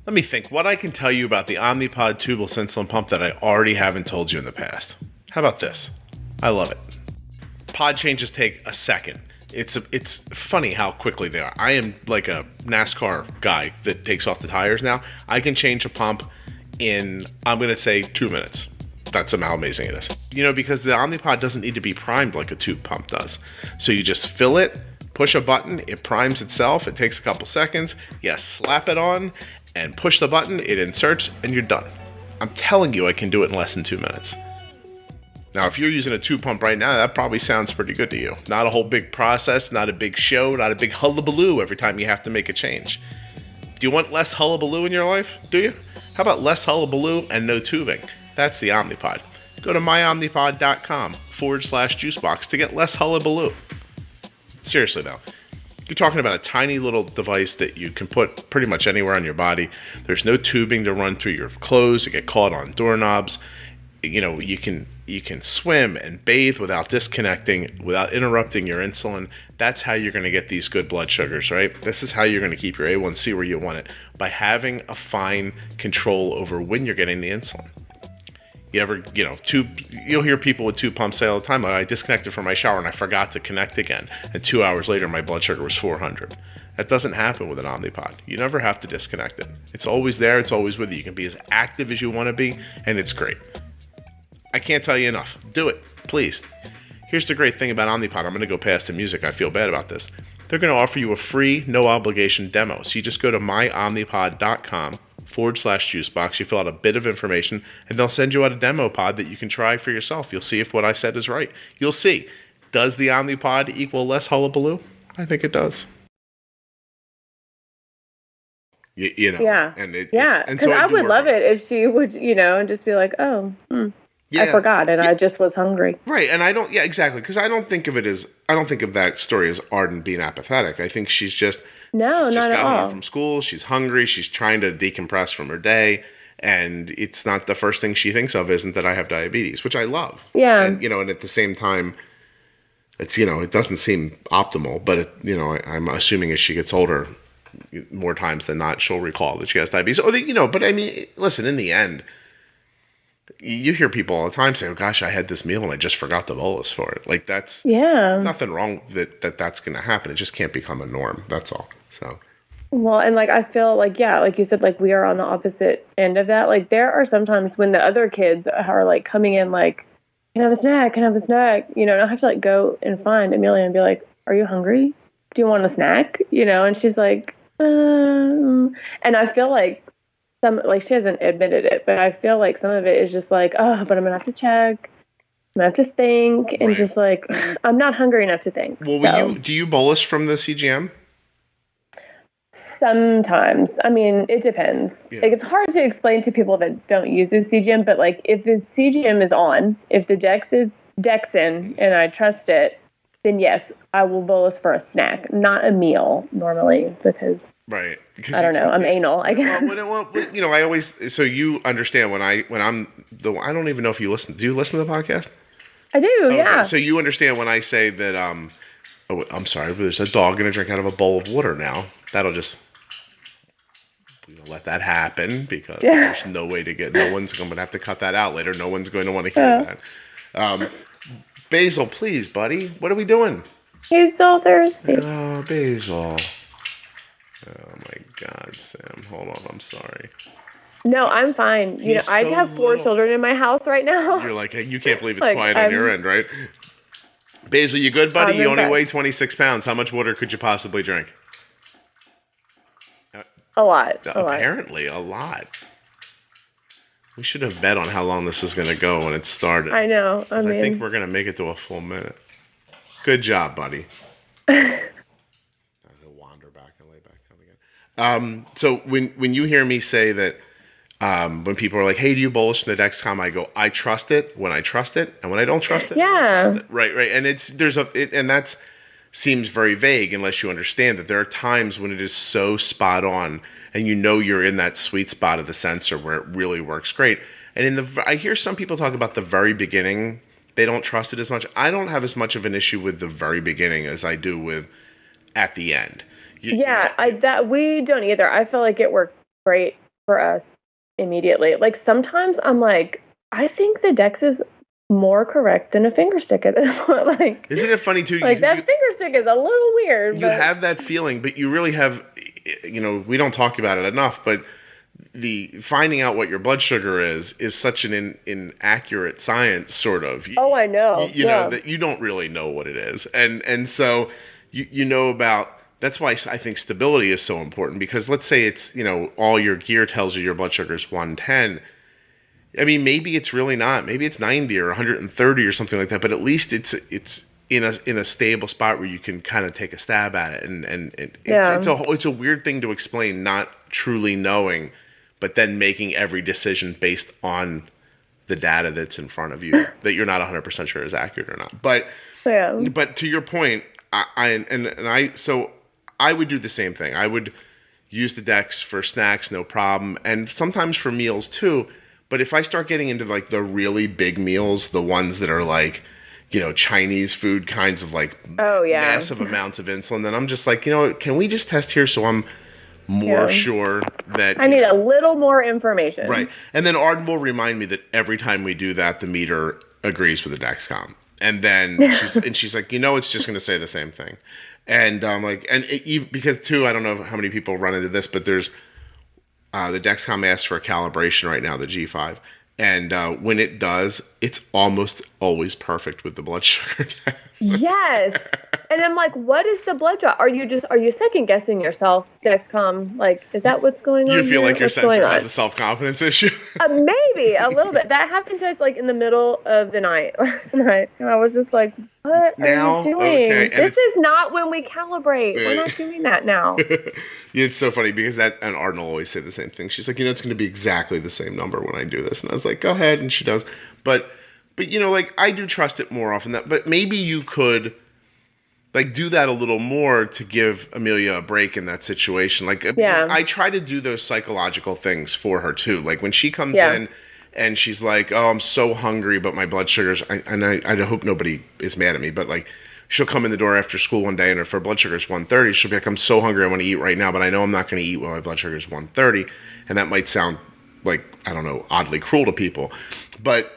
[SPEAKER 1] Let me think. What I can tell you about the Omnipod tubeless insulin pump that I already haven't told you in the past. How about this? I love it. Pod changes take a second. It's funny how quickly they are. I am like a NASCAR guy that takes off the tires now. I can change a pump in, I'm going to say, 2 minutes. That's how amazing it is. You know, because the Omnipod doesn't need to be primed like a tube pump does. So you just fill it, push a button, it primes itself. It takes a couple seconds. You slap it on and push the button, it inserts, and you're done. I'm telling you, I can do it in less than 2 minutes. Now, if you're using a tube pump right now, that probably sounds pretty good to you. Not a whole big process, not a big show, not a big hullabaloo every time you have to make a change. Do you want less hullabaloo in your life? Do you? How about less hullabaloo and no tubing? That's the Omnipod. Go to myomnipod.com/juicebox to get less hullabaloo. Seriously, though. You're talking about a tiny little device that you can put pretty much anywhere on your body. There's no tubing to run through your clothes to get caught on doorknobs. You know, you can swim and bathe without disconnecting, without interrupting your insulin. That's how you're going to get these good blood sugars, right? This is how you're going to keep your A1C where you want it, by having a fine control over when you're getting the insulin. You'll hear people with tube pumps say all the time, I disconnected from my shower and I forgot to connect again. And 2 hours later, my blood sugar was 400. That doesn't happen with an Omnipod. You never have to disconnect it. It's always there. It's always with you. You can be as active as you want to be, and it's great. I can't tell you enough. Do it, please. Here's the great thing about Omnipod. I'm going to go past the music. I feel bad about this. They're going to offer you a free, no-obligation demo. So you just go to myomnipod.com/juicebox. You fill out a bit of information, and they'll send you out a demo pod that you can try for yourself. You'll see if what I said is right. You'll see. Does the Omnipod equal less hullabaloo? I think it does. You know.
[SPEAKER 2] Yeah.
[SPEAKER 1] And
[SPEAKER 2] because I would love it if she would, and just be like, oh, I forgot, and I just was hungry.
[SPEAKER 1] Right, and I don't, exactly, because I don't think of that story as Arden being apathetic. I think she's just
[SPEAKER 2] not at all.
[SPEAKER 1] Home from school, she's hungry, she's trying to decompress from her day, and it's not the first thing she thinks of isn't that I have diabetes, which I love.
[SPEAKER 2] Yeah.
[SPEAKER 1] And, and at the same time, it's, it doesn't seem optimal, but, I'm assuming as she gets older, more times than not, she'll recall that she has diabetes. Or, but I mean, listen, in the end, you hear people all the time say, oh gosh, I had this meal and I just forgot the bolus for it. Like that's nothing wrong that's going to happen. It just can't become a norm. That's all. So.
[SPEAKER 2] Well, and I feel like you said, we are on the opposite end of that. There are sometimes when the other kids are coming in, can I have a snack? Can I have a snack? And I have to go and find Amelia and be like, are you hungry? Do you want a snack? And she's like, and I feel like, she hasn't admitted it, but I feel like some of it is just but I'm going to have to check. I'm going to have to think. And just I'm not hungry enough to think.
[SPEAKER 1] Well, do you bolus from the CGM?
[SPEAKER 2] Sometimes. I mean, it depends.
[SPEAKER 1] Yeah.
[SPEAKER 2] It's hard to explain to people that don't use the CGM, but if the CGM is on, if the Dex is Dexin and I trust it, then yes, I will bolus for a snack, not a meal normally, because
[SPEAKER 1] right. Because
[SPEAKER 2] I don't know. I'm anal, I guess.
[SPEAKER 1] Well, I always, so you understand when I don't even know if you listen. Do you listen to the podcast?
[SPEAKER 2] I do,
[SPEAKER 1] okay.
[SPEAKER 2] yeah.
[SPEAKER 1] So you understand when I say that, I'm sorry, but there's a dog going to drink out of a bowl of water now. We're going to let that happen because there's no way no one's going to have to cut that out later. No one's going to want to hear that. Basil, please, buddy. What are we doing?
[SPEAKER 2] He's so thirsty.
[SPEAKER 1] Oh, Basil. Oh my God, Sam. Hold on, I'm sorry.
[SPEAKER 2] No, I'm fine. I have 4 children in my house right now.
[SPEAKER 1] You're you can't believe it's quiet on your end, right? Basil, you good, buddy? You only weigh 26 pounds. How much water could you possibly drink?
[SPEAKER 2] A lot.
[SPEAKER 1] Apparently, a lot. We should have bet on how long this was going to go when it started.
[SPEAKER 2] I know.
[SPEAKER 1] I think we're going to make it to a full minute. Good job, buddy. So when you hear me say that, when people are like, hey, do you bolus from the Dexcom? I go, I trust it when I trust it. And when I don't trust it, I don't trust it. Right. And seems very vague unless you understand that there are times when it is so spot on and you know you're in that sweet spot of the sensor where it really works great. And I hear some people talk about the very beginning. They don't trust it as much. I don't have as much of an issue with the very beginning as I do with at the end.
[SPEAKER 2] We don't either. I feel like it works great for us immediately. Like sometimes I'm like, I think the Dex is more correct than a finger stick at this point. Like, isn't
[SPEAKER 1] it funny too?
[SPEAKER 2] Like that finger stick is a little weird.
[SPEAKER 1] You have that feeling, but you really have, we don't talk about it enough, but the finding out what your blood sugar is such an inaccurate science, sort of.
[SPEAKER 2] Oh, I know.
[SPEAKER 1] You know that you don't really know what it is, and so you know about. That's why I think stability is so important, because let's say it's all your gear tells you your blood sugar is 110. I mean, maybe it's really not. Maybe it's 90 or 130 or something like that. But at least it's in a stable spot where you can kind of take a stab at it, and it's a weird thing to explain, not truly knowing, but then making every decision based on the data that's in front of you that you're not 100% sure is accurate or not. But to your point, I would do the same thing. I would use the Dex for snacks, no problem, and sometimes for meals too. But if I start getting into like the really big meals, the ones that are like, Chinese food kinds of like massive amounts of insulin, then I'm just like, can we just test here so I'm more sure that
[SPEAKER 2] I need a little more information.
[SPEAKER 1] Right. And then Arden will remind me that every time we do that, the meter agrees with the Dexcom. And then she's like, it's just going to say the same thing. And I'm like, because too, I don't know how many people run into this, but there's the Dexcom asks for a calibration right now, the G5. And when it does, it's almost always perfect with the blood sugar test.
[SPEAKER 2] Yes. And I'm like, what is the blood draw? Are you second guessing yourself, Dexcom? Like, is that what's going on?
[SPEAKER 1] You feel like your sensor has a self-confidence issue?
[SPEAKER 2] Maybe a little bit. That happened to us like in the middle of the night last night. And I was just like, what are you doing? Okay. This is not when we calibrate. We're not doing that now.
[SPEAKER 1] It's so funny because and Arden will always say the same thing. She's like, it's going to be exactly the same number when I do this. And I was like, go ahead. And she does. But like I do trust it more often. But maybe you could like do that a little more to give Amelia a break in that situation. Like, I try to do those psychological things for her too. Like when she comes in and she's like, oh, I'm so hungry, but my blood sugar's, I hope nobody is mad at me, but like she'll come in the door after school one day and if her blood sugar is 130, she'll be like, I'm so hungry, I want to eat right now, but I know I'm not going to eat when my blood sugar is 130. And that might sound like, I don't know, oddly cruel to people. But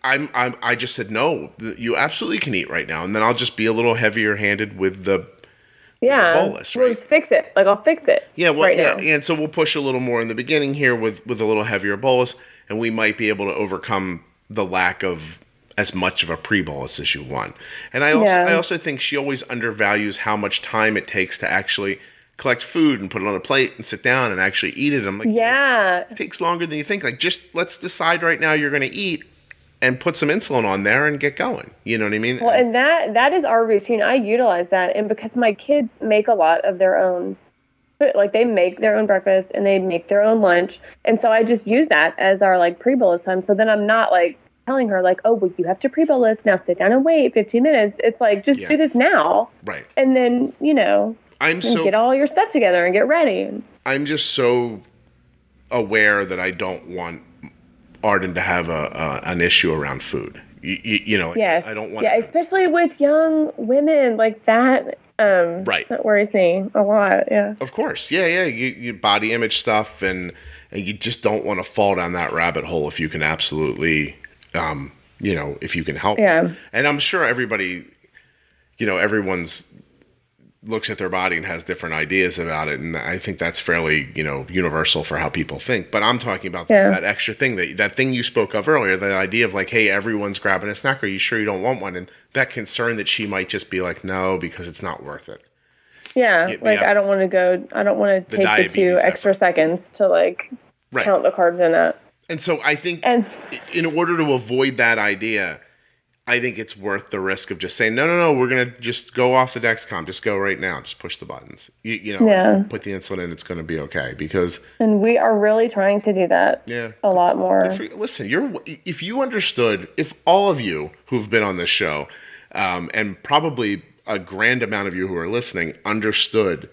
[SPEAKER 1] I just said, no, you absolutely can eat right now. And then I'll just be a little heavier handed with the bolus, right?
[SPEAKER 2] We'll fix it. Like I'll fix it.
[SPEAKER 1] Yeah. Well, now. And so we'll push a little more in the beginning here with a little heavier bolus, and we might be able to overcome the lack of as much of a pre-bolus as you want. And I also think she always undervalues how much time it takes to actually collect food and put it on a plate and sit down and actually eat it. I'm like, it takes longer than you think. Like, just let's decide right now you're going to eat and put some insulin on there and get going. You know what I mean?
[SPEAKER 2] Well, and that is our routine. I utilize that. And because my kids make a lot of their own, like they make their own breakfast and they make their own lunch. And so I just use that as our like pre-bolus time. So then I'm not like telling her like, oh, well, you have to pre-bolus, now sit down and wait 15 minutes. It's like, just do this now.
[SPEAKER 1] Right.
[SPEAKER 2] And then, get all your stuff together and get ready.
[SPEAKER 1] I'm just so aware that I don't want Arden to have an issue around food. Yes. I don't want.
[SPEAKER 2] Yeah, especially with young women like that.
[SPEAKER 1] Right.
[SPEAKER 2] That worries me a lot. Yeah.
[SPEAKER 1] Of course. Yeah. You body image stuff, and you just don't want to fall down that rabbit hole if you can absolutely, if you can help.
[SPEAKER 2] Yeah.
[SPEAKER 1] And I'm sure everybody, everyone's looks at their body and has different ideas about it, and I think that's fairly universal for how people think. But I'm talking about that extra thing, that thing you spoke of earlier, that idea of like, hey, everyone's grabbing a snack, are you sure you don't want one? And that concern that she might just be like, no, because it's not worth it.
[SPEAKER 2] I don't want to take the 2 extra seconds to like count the carbs in it.
[SPEAKER 1] And so I think in order to avoid that idea, I think it's worth the risk of just saying, no, we're going to just go off the Dexcom. Just go right now. Just push the buttons. Put the insulin in. It's going to be okay. And
[SPEAKER 2] we are really trying to do that a lot more.
[SPEAKER 1] Listen, if you understood, if all of you who've been on this show, and probably a grand amount of you who are listening understood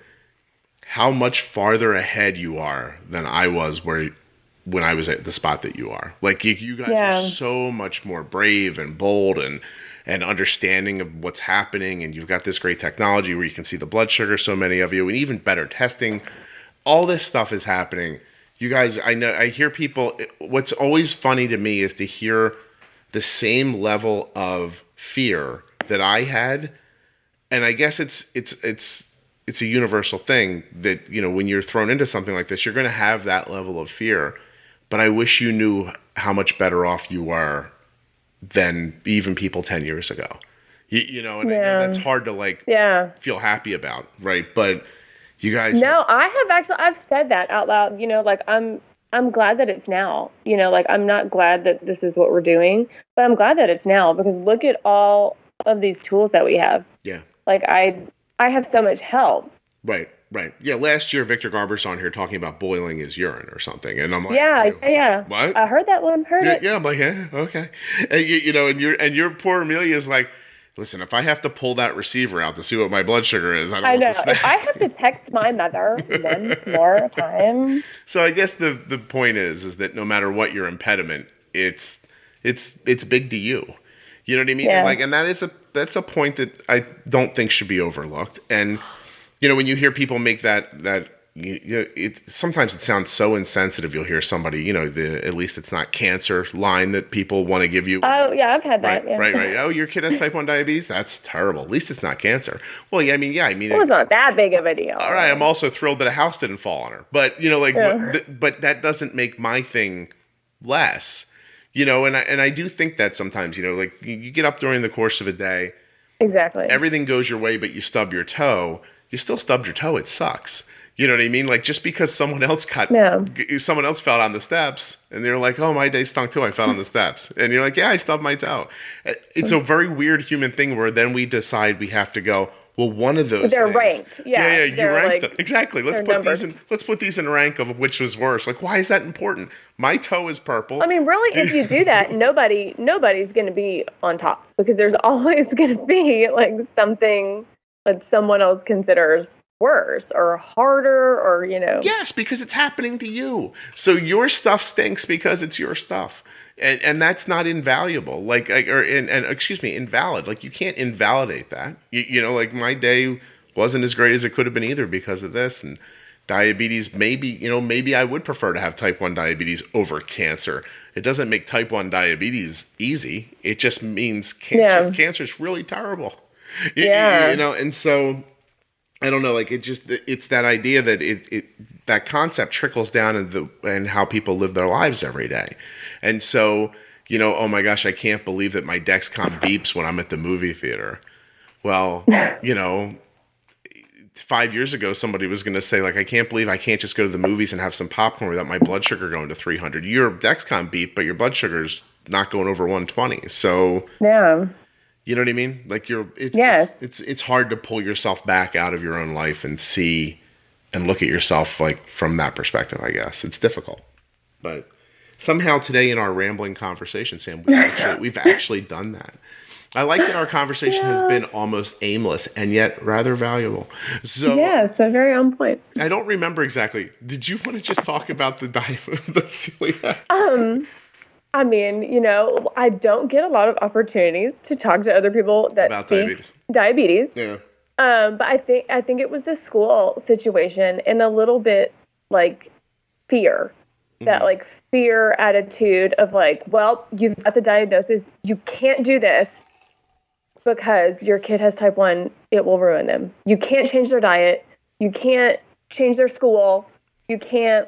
[SPEAKER 1] how much farther ahead you are than I was when I was at the spot that you are. Like you guys are so much more brave and bold and understanding of what's happening. And you've got this great technology where you can see the blood sugar, so many of you, and even better testing. All this stuff is happening. You guys, I hear people, what's always funny to me is to hear the same level of fear that I had. And I guess it's a universal thing that, you know, when you're thrown into something like this, you're going to have that level of fear. But I wish you knew how much better off you are than even people 10 years ago. You know, and I know that's hard to feel happy about, right? But you guys...
[SPEAKER 2] No, I've said that out loud, you know, like I'm glad that it's now, you know, like I'm not glad that this is what we're doing, but I'm glad that it's now because look at all of these tools that we have. Yeah. Like I have so much help.
[SPEAKER 1] Right. Yeah, last year Victor Garber's on here talking about boiling his urine or something, and I'm like,
[SPEAKER 2] yeah. What? I heard that one. Heard it.
[SPEAKER 1] Yeah, I'm like, yeah, okay. And you know, and your poor Amelia is like, listen, if I have to pull that receiver out to see what my blood sugar is, I don't know.
[SPEAKER 2] If I have to text my mother one more time.
[SPEAKER 1] So I guess the point is that no matter what your impediment, it's big to you. You know what I mean? Yeah. And that's a point that I don't think should be overlooked. And you know, when you hear people make that sometimes it sounds so insensitive. You'll hear somebody, you know, at least it's not cancer line that people want to give you.
[SPEAKER 2] Oh yeah, I've had that.
[SPEAKER 1] Right. Oh, your kid has type 1 diabetes? That's terrible. At least it's not cancer. Well, yeah, I mean,
[SPEAKER 2] it was not that big of a deal.
[SPEAKER 1] All right, I'm also thrilled that a house didn't fall on her. But you know, but that doesn't make my thing less. You know, and I do think that sometimes, you know, like you get up during the course of a day.
[SPEAKER 2] Exactly.
[SPEAKER 1] Everything goes your way, but you stub your toe. You still stubbed your toe. It sucks. You know what I mean? Like just because someone else fell on the steps and they're like, oh, my day stunk too. I fell on the steps. And you're like, yeah, I stubbed my toe. It's a very weird human thing where then we decide we have to go, well, one of those
[SPEAKER 2] they're
[SPEAKER 1] things,
[SPEAKER 2] ranked. Yeah,
[SPEAKER 1] you ranked them. Exactly. Let's put these in rank of which was worse. Like, why is that important? My toe is purple.
[SPEAKER 2] I mean, really, if you do that, nobody's going to be on top because there's always going to be like something that someone else considers worse or harder or, you know.
[SPEAKER 1] Yes, because it's happening to you. So your stuff stinks because it's your stuff. And that's not invaluable. Invalid. Like you can't invalidate that. You know, like my day wasn't as great as it could have been either because of this. And diabetes, maybe I would prefer to have type 1 diabetes over cancer. It doesn't make type 1 diabetes easy. It just means cancer is really terrible.
[SPEAKER 2] Yeah.
[SPEAKER 1] You know, and so I don't know, like it's that idea that that concept trickles down and how people live their lives every day. And so, you know, oh my gosh, I can't believe that my Dexcom beeps when I'm at the movie theater. Well, you know, 5 years ago, somebody was going to say, like, I can't believe I can't just go to the movies and have some popcorn without my blood sugar going to 300. Your Dexcom beep, but your blood sugar's not going over 120. So,
[SPEAKER 2] yeah.
[SPEAKER 1] You know what I mean? Like it's hard to pull yourself back out of your own life and see and look at yourself like from that perspective, I guess. It's difficult. But somehow today in our rambling conversation, Sam, we've actually done that. I like that our conversation has been almost aimless and yet rather valuable. So
[SPEAKER 2] very on point.
[SPEAKER 1] I don't remember exactly. Did you want to just talk about the celiac?
[SPEAKER 2] I mean, you know, I don't get a lot of opportunities to talk to other people about diabetes. Yeah. But I think it was the school situation and a little bit like fear, that like fear attitude of like, well, you've got the diagnosis, you can't do this because your kid has type 1, it will ruin them. You can't change their diet. You can't change their school. You can't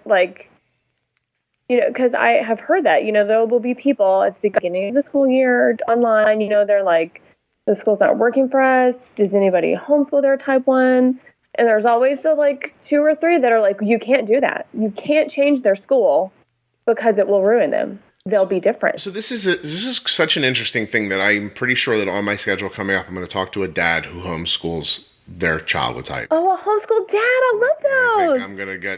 [SPEAKER 2] you know, because I have heard that, you know, there will be people at the beginning of the school year online, you know, they're like, the school's not working for us. Does anybody homeschool their type 1? And there's always the like 2 or 3 that are like, you can't do that. You can't change their school because it will ruin them. They'll be different.
[SPEAKER 1] So this is such an interesting thing that I'm pretty sure that on my schedule coming up, I'm going to talk to a dad who homeschools their child with type.
[SPEAKER 2] Oh, a homeschool dad. I love those.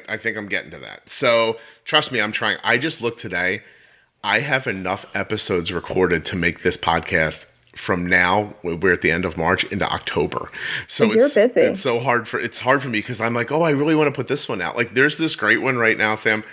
[SPEAKER 1] I think I'm getting to that. So trust me, I'm trying. I just looked today. I have enough episodes recorded to make this podcast from now, we're at the end of March, into October. So
[SPEAKER 2] you're busy.
[SPEAKER 1] It's hard for me because I'm like, oh, I really want to put this one out. Like there's this great one right now, Sam,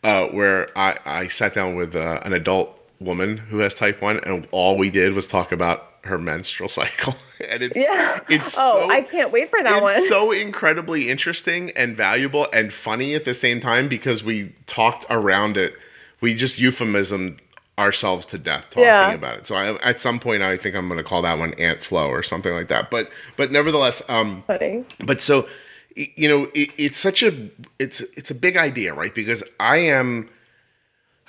[SPEAKER 1] where I sat down with an adult woman who has type 1, and all we did was talk about her menstrual cycle. And
[SPEAKER 2] I can't wait for that one.
[SPEAKER 1] It's so incredibly interesting and valuable and funny at the same time because we talked around it. We just euphemismed ourselves to death talking about it. So at some point, I think I'm going to call that one Ant Flow or something like that. But nevertheless,
[SPEAKER 2] funny.
[SPEAKER 1] But so, it's a big idea, right? Because I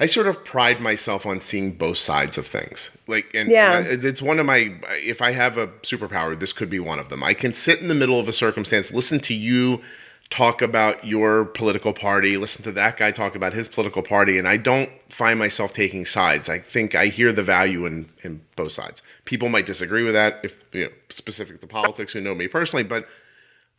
[SPEAKER 1] sort of pride myself on seeing both sides of things. And it's one of my, if I have a superpower, this could be one of them. I can sit in the middle of a circumstance, listen to you talk about your political party, listen to that guy talk about his political party, and I don't find myself taking sides. I think I hear the value in both sides. People might disagree with that, if specific to politics who know me personally, but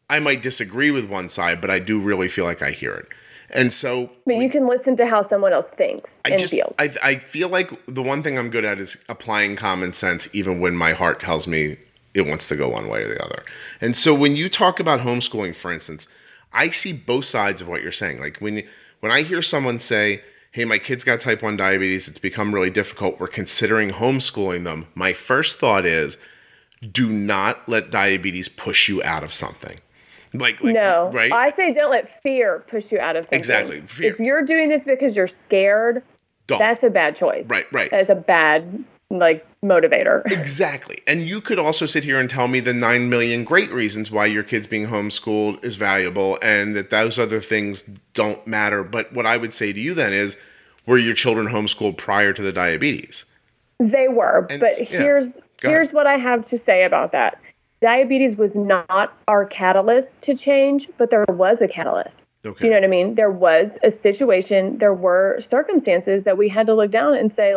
[SPEAKER 1] I might disagree with one side, but I do really feel like I hear it. And so,
[SPEAKER 2] but you can listen to how someone else thinks and feels.
[SPEAKER 1] I feel like the one thing I'm good at is applying common sense, even when my heart tells me it wants to go one way or the other. And so when you talk about homeschooling, for instance, I see both sides of what you're saying. Like when I hear someone say, hey, my kid's got type 1 diabetes, it's become really difficult, we're considering homeschooling them, my first thought is, do not let diabetes push you out of something. No, right?
[SPEAKER 2] I say don't let fear push you out of something.
[SPEAKER 1] Exactly. Fear.
[SPEAKER 2] If you're doing this because you're scared, that's a bad choice.
[SPEAKER 1] Right.
[SPEAKER 2] That's a bad motivator.
[SPEAKER 1] Exactly. And you could also sit here and tell me the 9 million great reasons why your kids being homeschooled is valuable and that those other things don't matter. But what I would say to you then is, were your children homeschooled prior to the diabetes?
[SPEAKER 2] They were. But here's what I have to say about that. Diabetes was not our catalyst to change, but there was a catalyst. Okay. You know what I mean? There was a situation, there were circumstances that we had to look down and say,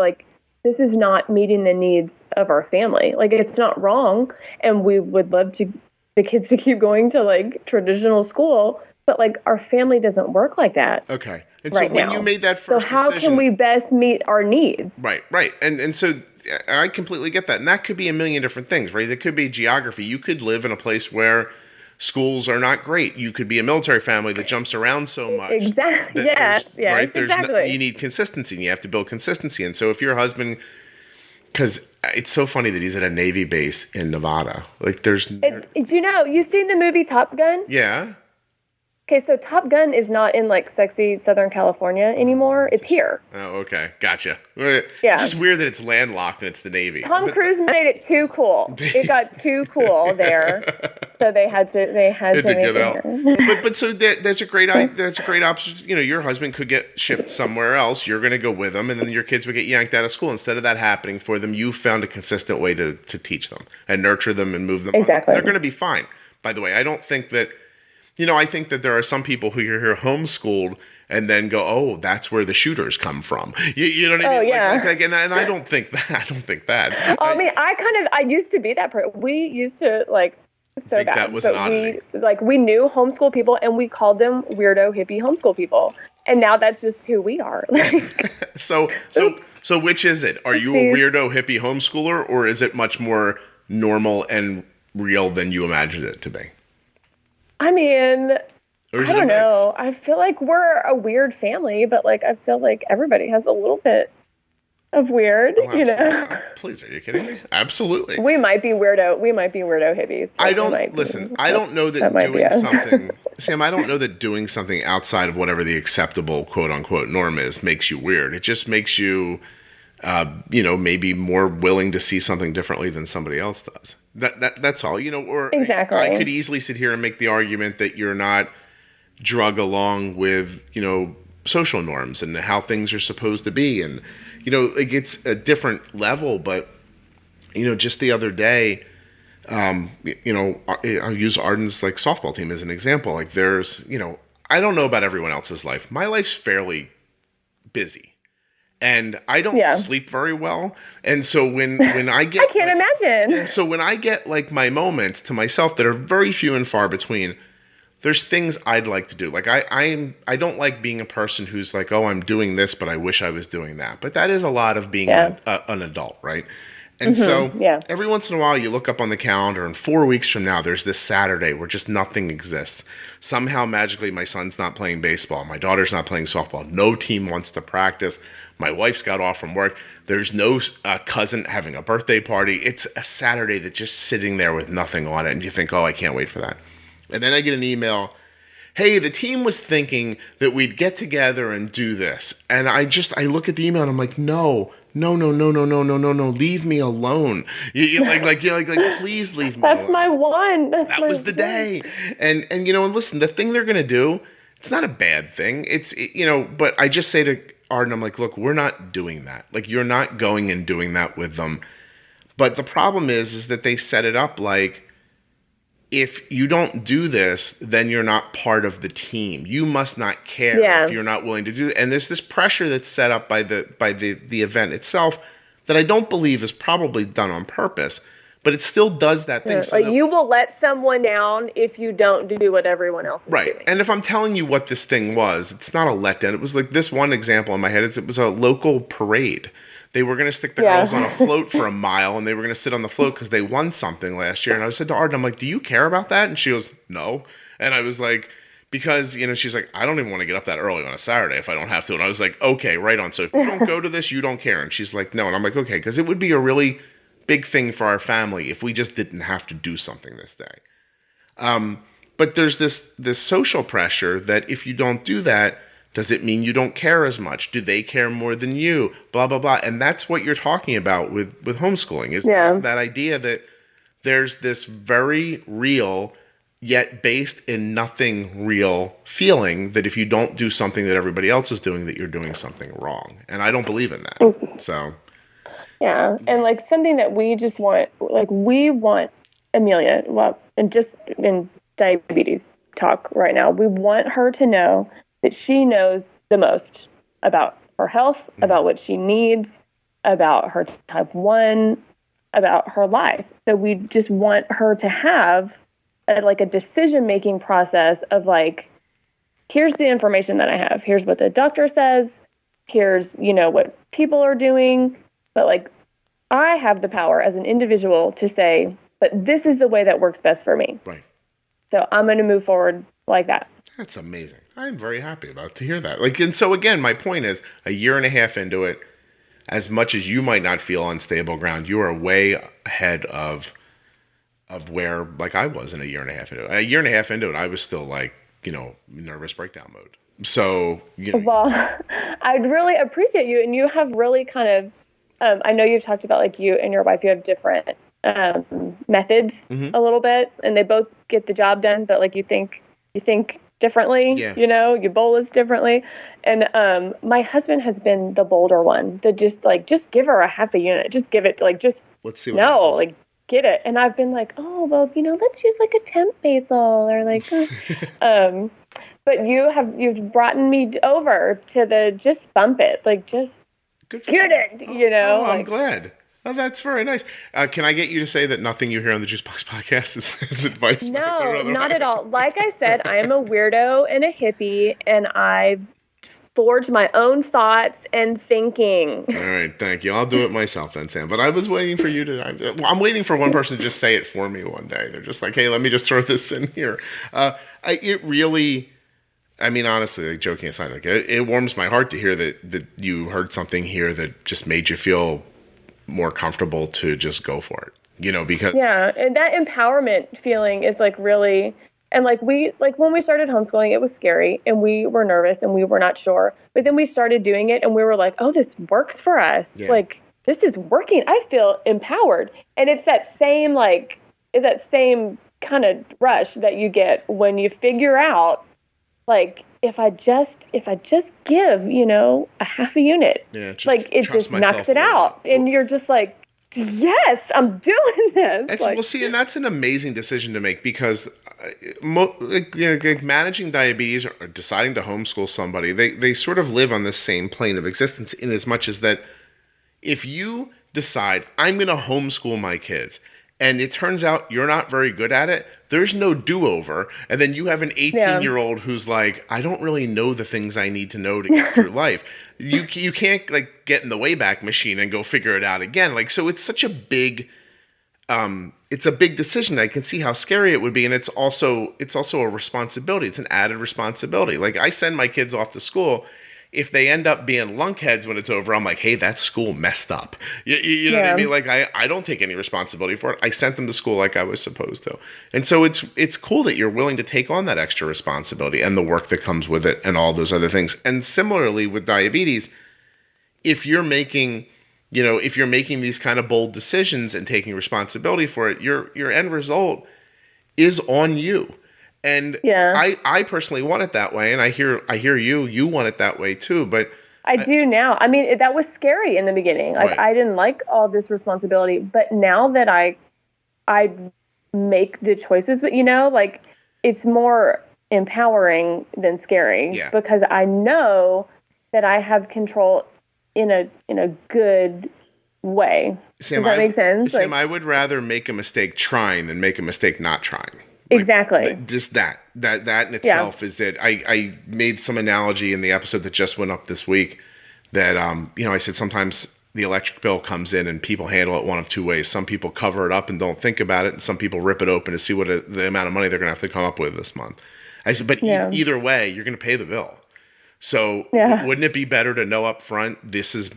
[SPEAKER 2] this is not meeting the needs of our family. It's not wrong, and we would love the kids to keep going to traditional school, but our family doesn't work like that.
[SPEAKER 1] Okay. And so when you made that first decision,
[SPEAKER 2] so how can we best meet our needs?
[SPEAKER 1] Right. And so I completely get that. And that could be a million different things, right? It could be geography. You could live in a place where schools are not great. You could be a military family that jumps around so much.
[SPEAKER 2] Exactly. Exactly.
[SPEAKER 1] You need consistency, and you have to build consistency. And so if your husband, because it's so funny that he's at a Navy base in Nevada. You've seen
[SPEAKER 2] the movie Top Gun?
[SPEAKER 1] Yeah.
[SPEAKER 2] Okay, so Top Gun is not in sexy Southern California anymore. It's here.
[SPEAKER 1] Oh, okay. Gotcha. Yeah. It's just weird that it's landlocked and it's the Navy.
[SPEAKER 2] Tom Cruise made it too cool. It got too cool there. So they had to make
[SPEAKER 1] get out.
[SPEAKER 2] It
[SPEAKER 1] but so there's a great option. Your husband could get shipped somewhere else. You're going to go with him, and then your kids would get yanked out of school. Instead of that happening for them, you found a consistent way to teach them and nurture them and move them.
[SPEAKER 2] Exactly.
[SPEAKER 1] On. They're going to be fine. By the way, I don't think that. I think that there are some people who are here homeschooled and then go, oh, that's where the shooters come from. You know what I mean?
[SPEAKER 2] Yeah.
[SPEAKER 1] And I don't think that. I don't think that.
[SPEAKER 2] I used to be that person. We used to
[SPEAKER 1] think that was an oddity.
[SPEAKER 2] We knew homeschool people and we called them weirdo hippie homeschool people. And now that's just who we are.
[SPEAKER 1] So which is it? Are you a weirdo hippie homeschooler, or is it much more normal and real than you imagined it to be?
[SPEAKER 2] I mean, I don't know. I feel like we're a weird family, but I feel like everybody has a little bit of weird,
[SPEAKER 1] Please, are you kidding me? Absolutely.
[SPEAKER 2] We might be weirdo hippies.
[SPEAKER 1] I don't know that doing something, Sam, I don't know that doing something outside of whatever the acceptable quote unquote norm is makes you weird. It just makes you, maybe more willing to see something differently than somebody else does. That's all, or
[SPEAKER 2] exactly.
[SPEAKER 1] I could easily sit here and make the argument that you're not drug along with, social norms and how things are supposed to be. And, it's a different level, but, just the other day, I'll use Arden's softball team as an example. There's, I don't know about everyone else's life. My life's fairly busy. And I don't sleep very well. And so when I get...
[SPEAKER 2] I can't imagine.
[SPEAKER 1] So when I get my moments to myself that are very few and far between, there's things I'd like to do. I don't like being a person who's I'm doing this, but I wish I was doing that. But that is a lot of being an adult, right? And so every once in a while you look up on the calendar and 4 weeks from now, there's this Saturday where just nothing exists. Somehow magically my son's not playing baseball. My daughter's not playing softball. No team wants to practice. My wife's got off from work. There's no cousin having a birthday party. It's a Saturday that's just sitting there with nothing on it. And you think, oh, I can't wait for that. And then I get an email, hey, the team was thinking that we'd get together and do this. And I look at the email and I'm like, no, leave me alone. Please leave me alone.
[SPEAKER 2] That's my one.
[SPEAKER 1] That was the day. And listen, the thing they're going to do, it's not a bad thing. But I just say to Arden, I'm like, look, we're not doing that. Like, you're not going and doing that with them. But the problem is that they set it up like, if you don't do this, then you're not part of the team. You must not care if you're not willing to do it. And there's this pressure that's set up by the event itself that I don't believe is probably done on purpose, but it still does that thing. So
[SPEAKER 2] you will let someone down if you don't do what everyone else is doing.
[SPEAKER 1] And if I'm telling you what this thing was, it's not a letdown. It was like this one example in my head. It was a local parade. They were going to stick the girls on a float for a mile, and they were going to sit on the float because they won something last year. And I said to Arden, I'm like, do you care about that? And she goes, no. And I was like, because, she's like, I don't even want to get up that early on a Saturday if I don't have to. And I was like, okay, right on. So if you don't go to this, you don't care. And she's like, no. And I'm like, okay, because it would be a really big thing for our family if we just didn't have to do something this day. But there's this social pressure that if you don't do that, does it mean you don't care as much? Do they care more than you? Blah, blah, blah. And that's what you're talking about with homeschooling is that idea that there's this very real yet based in nothing real feeling that if you don't do something that everybody else is doing, that you're doing something wrong. And I don't believe in that. So.
[SPEAKER 2] Yeah. And like something that we just want, like we want Amelia, well, and just in diabetes talk right now, we want her to know that she knows the most about her health, about what she needs, about her type 1, about her life. So we just want her to have a decision-making process of like, here's the information that I have. Here's what the doctor says. Here's, what people are doing. But like, I have the power as an individual to say, but this is the way that works best for me.
[SPEAKER 1] Right.
[SPEAKER 2] So I'm going to move forward like that.
[SPEAKER 1] That's amazing. I'm very happy to hear that. And so again, my point is, a year and a half into it, as much as you might not feel on stable ground, you are way ahead of where I was in a year and a half into it. A year and a half into it, I was still nervous breakdown mode. So,
[SPEAKER 2] Well, I'd really appreciate you. And you have really kind of, I know you've talked about you and your wife, you have different methods a little bit, and they both get the job done, but you think differently, you bolus differently. And my husband has been the bolder one to just give her a half a unit, just give it
[SPEAKER 1] let's see what happens.
[SPEAKER 2] Get it. And I've been like, oh, well, let's use a temp basal or but you've brought me over to the just bump it, just get it,
[SPEAKER 1] Oh, I'm glad. Oh, that's very nice. Can I get you to say that nothing you hear on the Juicebox podcast is advice?
[SPEAKER 2] No, not at all. Like I said, I am a weirdo and a hippie, and I forge my own thoughts and thinking. All
[SPEAKER 1] right, thank you. I'll do it myself then, Sam. But I was waiting for you to. I'm waiting for one person to just say it for me one day. They're just like, hey, let me just throw this in here. It really. I mean, honestly, joking aside, it warms my heart to hear that you heard something here that just made you feel more comfortable to just go for it, because
[SPEAKER 2] and that empowerment feeling is really, and when we started homeschooling, it was scary and we were nervous and we were not sure, but then we started doing it and we were like, oh, this works for us. This is working. I feel empowered. And it's that same kind of rush that you get when you figure out, if I just give, a half a unit, it just knocks it out. And you're just like, yes, I'm doing this.
[SPEAKER 1] We'll see. And that's an amazing decision to make because, managing diabetes or deciding to homeschool somebody, they sort of live on the same plane of existence in as much as that if you decide I'm going to homeschool my kids and it turns out you're not very good at it, there's no do-over. And then you have an 18-year-old who's like, I don't really know the things I need to know to get through life. You can't like get in the Wayback Machine and go figure it out again. Like, so it's such a big, it's a big decision. I can see how scary it would be. And it's also a responsibility. It's an added responsibility. Like, I send my kids off to school. If they end up being lunkheads when it's over, I'm like, hey, that school messed up. You know what I mean? Like, I don't take any responsibility for it. I sent them to school like I was supposed to. And so it's cool that you're willing to take on that extra responsibility and the work that comes with it and all those other things. And similarly with diabetes, if you're making these kind of bold decisions and taking responsibility for it, your end result is on you. And I personally want it that way, and I hear you want it that way too. But
[SPEAKER 2] I do now. I mean, that was scary in the beginning. Like, right. I didn't like all this responsibility, but now that I make the choices, but like, it's more empowering than scary because I know that I have control in a good way.
[SPEAKER 1] Sam,
[SPEAKER 2] does that make sense?
[SPEAKER 1] Sam, I would rather make a mistake trying than make a mistake not trying.
[SPEAKER 2] Exactly.
[SPEAKER 1] Just that in itself is that I made some analogy in the episode that just went up this week that, I said sometimes the electric bill comes in and people handle it one of two ways. Some people cover it up and don't think about it, and some people rip it open to see what the amount of money they're going to have to come up with this month. I said, but either way, you're going to pay the bill. So wouldn't it be better to know up front, this is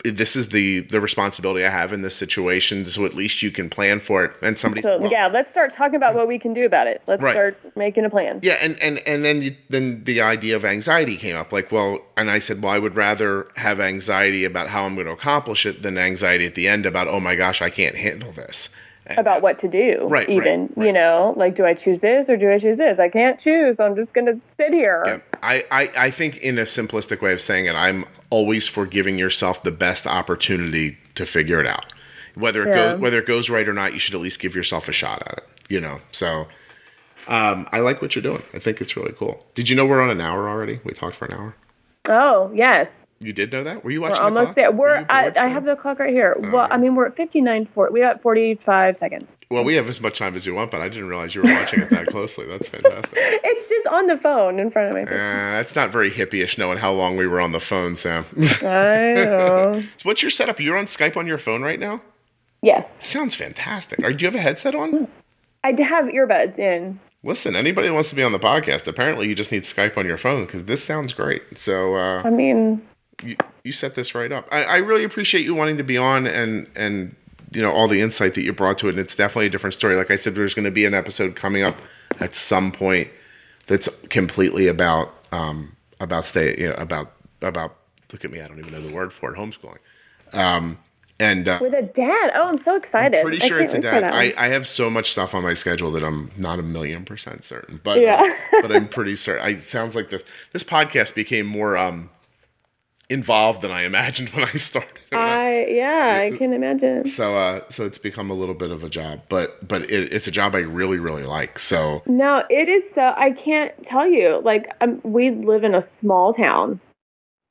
[SPEAKER 1] the responsibility I have in this situation, so at least you can plan for it. And somebody said,
[SPEAKER 2] let's start talking about what we can do about it. Let's start making a plan.
[SPEAKER 1] Yeah, and then the idea of anxiety came up. Like, and I said, I would rather have anxiety about how I'm going to accomplish it than anxiety at the end about, oh my gosh, I can't handle this.
[SPEAKER 2] About what to do, right. Like, do I choose this or do I choose this? I can't choose, so I'm just going to sit here.
[SPEAKER 1] Yeah. I think in a simplistic way of saying it, I'm always for giving yourself the best opportunity to figure it out. Whether it goes right or not, you should at least give yourself a shot at it, So I like what you're doing. I think it's really cool. Did you know we're on an hour already? We talked for an hour.
[SPEAKER 2] Oh, yes.
[SPEAKER 1] You did know that? Were you watching
[SPEAKER 2] the
[SPEAKER 1] clock?
[SPEAKER 2] We're almost there. I have the clock right here. Well, I mean, we're at 59:40. We got 45 seconds.
[SPEAKER 1] Well, we have as much time as you want, but I didn't realize you were watching it that closely. That's fantastic.
[SPEAKER 2] It's just on the phone in front of me.
[SPEAKER 1] That's not very hippie-ish knowing how long we were on the phone, Sam.
[SPEAKER 2] I know.
[SPEAKER 1] So what's your setup? You're on Skype on your phone right now?
[SPEAKER 2] Yes.
[SPEAKER 1] Sounds fantastic. Do you have a headset on?
[SPEAKER 2] I have earbuds in.
[SPEAKER 1] Listen, anybody who wants to be on the podcast, apparently you just need Skype on your phone because this sounds great. So,
[SPEAKER 2] I mean...
[SPEAKER 1] You set this right up. I really appreciate you wanting to be on and all the insight that you brought to it. And it's definitely a different story. Like I said, there's going to be an episode coming up at some point that's completely about look at me, I don't even know the word for it, homeschooling.
[SPEAKER 2] With a dad. Oh, I'm so excited.
[SPEAKER 1] I'm pretty sure it's a dad. I have so much stuff on my schedule that I'm not 1,000,000% certain, but but I'm pretty certain. It sounds like this podcast became more involved than I imagined when I started.
[SPEAKER 2] I can imagine.
[SPEAKER 1] So it's become a little bit of a job, but it's a job I really, really like. So
[SPEAKER 2] no, it is. So I can't tell you. Like, we live in a small town.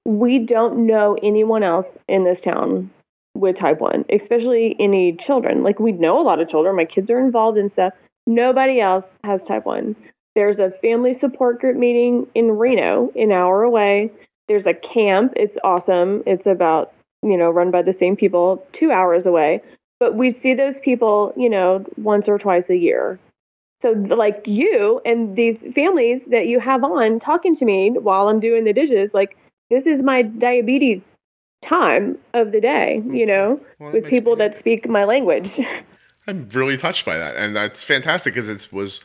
[SPEAKER 2] We don't know anyone else in this town with type 1, especially any children. Like, we know a lot of children. My kids are involved in stuff. Nobody else has type 1. There's a family support group meeting in Reno, an hour away. There's a camp. It's awesome. It's about, run by the same people 2 hours away. But we see those people, once or twice a year. So like you and these families that you have on talking to me while I'm doing the dishes, like, this is my diabetes time of the day, with people that speak my language.
[SPEAKER 1] I'm really touched by that. And that's fantastic because it was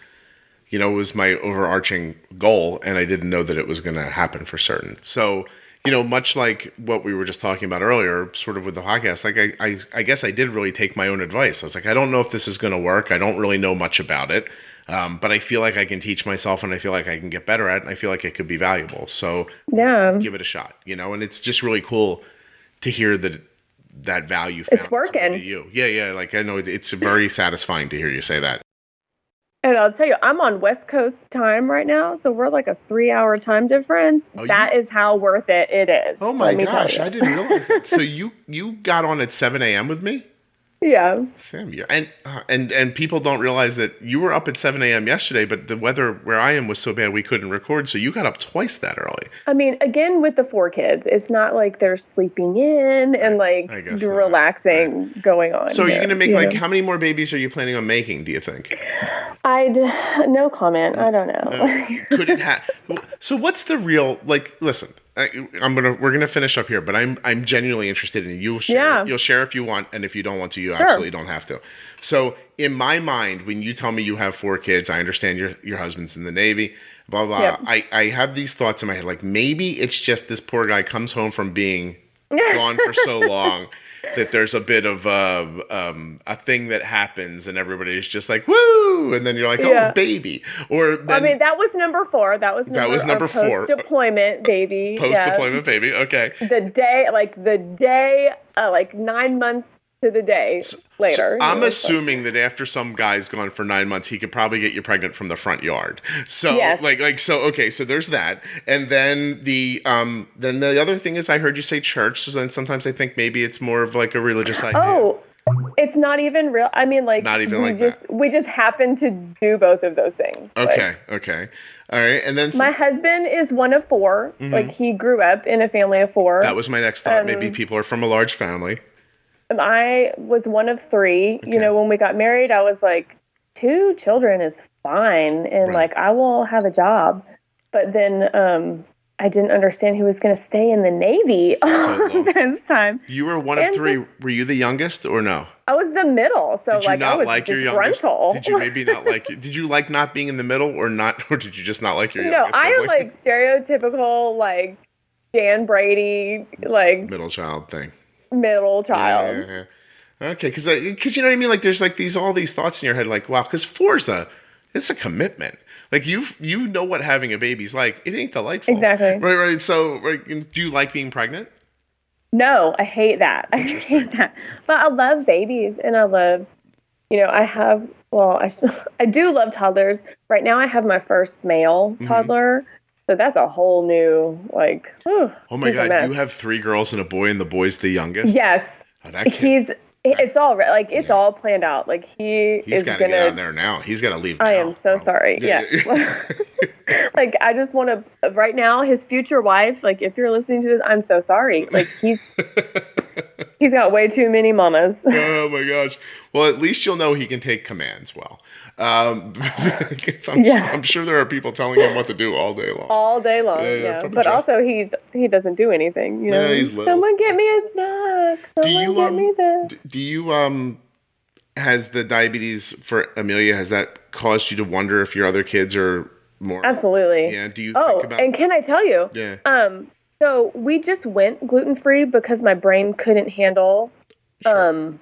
[SPEAKER 1] my overarching goal, and I didn't know that it was going to happen for certain. So, much like what we were just talking about earlier, sort of with the podcast, like I guess I did really take my own advice. I was like, I don't know if this is going to work. I don't really know much about it, but I feel like I can teach myself, and I feel like I can get better at it, and I feel like it could be valuable. So give it a shot, and it's just really cool to hear that value found.
[SPEAKER 2] It's working.
[SPEAKER 1] To you. Yeah. Like, I know it's very satisfying to hear you say that.
[SPEAKER 2] And I'll tell you, I'm on West Coast time right now, so we're like a 3-hour time difference. That is how worth it is.
[SPEAKER 1] Oh my gosh, I didn't realize that. So you got on at 7 a.m. with me?
[SPEAKER 2] Yeah.
[SPEAKER 1] Sam, yeah, and people don't realize that you were up at 7 a.m. yesterday, but the weather where I am was so bad we couldn't record, so you got up twice that early.
[SPEAKER 2] I mean, again, with the 4 kids, it's not like they're sleeping in and like relaxing going on.
[SPEAKER 1] So you're going to make like, how many more babies are you planning on making, do you think?
[SPEAKER 2] No comment. I don't know.
[SPEAKER 1] Could it so what's the real, like, listen, we're gonna finish up here, but I'm genuinely interested in you'll share if you want, and if you don't want to, you absolutely don't have to. So in my mind, when you tell me you have 4 kids, I understand your husband's in the Navy, blah blah. Yep. I have these thoughts in my head, like maybe it's just this poor guy comes home from being gone for so long that there's a bit of a thing that happens and everybody's just like, woo! And then you're like, oh, baby. Or then,
[SPEAKER 2] I mean, that was number 4. That was number 4. Post-deployment baby.
[SPEAKER 1] Post-deployment baby, okay.
[SPEAKER 2] The day, 9 months to the day later.
[SPEAKER 1] So I'm assuming that after some guy's gone for 9 months, he could probably get you pregnant from the front yard. So so there's that. And then the other thing is I heard you say church. So then sometimes I think maybe it's more of like a religious idea.
[SPEAKER 2] Oh, it's not even real. I mean, like,
[SPEAKER 1] not even like that.
[SPEAKER 2] We just happen to do both of those things.
[SPEAKER 1] Okay. All right. And then
[SPEAKER 2] my husband is one of 4. Mm-hmm. Like, he grew up in a family of 4.
[SPEAKER 1] That was my next thought. Maybe people are from a large family.
[SPEAKER 2] I was one of 3. Okay. You know, when we got married, I was like, 2 children is fine. And like, I will have a job. But then I didn't understand he was going to stay in the Navy all this time.
[SPEAKER 1] You were one of 3. Were you the youngest or no?
[SPEAKER 2] I was the middle. So
[SPEAKER 1] did you not
[SPEAKER 2] I was
[SPEAKER 1] like your youngest? Did you maybe not like it? Did you like not being in the middle or did you just not like your youngest?
[SPEAKER 2] No, I am like stereotypical, like Jan Brady, like
[SPEAKER 1] middle child thing.
[SPEAKER 2] Middle child.
[SPEAKER 1] Yeah. Okay, because you know what I mean. Like, there's like all these thoughts in your head. Like, wow, because 4 it's a commitment. Like you know what having a baby's like. It ain't delightful.
[SPEAKER 2] Exactly.
[SPEAKER 1] Right. So, do you like being pregnant?
[SPEAKER 2] No, I hate that. I hate that. But I love babies, and I love, I do love toddlers. Right now, I have my first male toddler. So that's a whole new, like, oh
[SPEAKER 1] my God, you have 3 girls and a boy, and the boy's the youngest?
[SPEAKER 2] Yes.
[SPEAKER 1] Oh, that kid.
[SPEAKER 2] It's all like it's all planned out. Like he's
[SPEAKER 1] got to get out there now. He's got to leave.
[SPEAKER 2] I am so sorry. Yeah. Like I just want to right now. His future wife. Like if you're listening to this, I'm so sorry. Like he's got way too many mamas.
[SPEAKER 1] Oh my gosh. Well, at least you'll know he can take commands well. I'm sure there are people telling him what to do all day long. All day long.
[SPEAKER 2] Yeah. But also he doesn't do anything. You know.
[SPEAKER 1] Yeah, he's little.
[SPEAKER 2] Someone get me a snack. Someone get me this.
[SPEAKER 1] Do you has the diabetes for Amelia, has that caused you to wonder if your other kids are more?
[SPEAKER 2] Absolutely.
[SPEAKER 1] Yeah. Do you think about?
[SPEAKER 2] And can I tell you?
[SPEAKER 1] Yeah.
[SPEAKER 2] So we just went gluten-free because my brain couldn't handle 2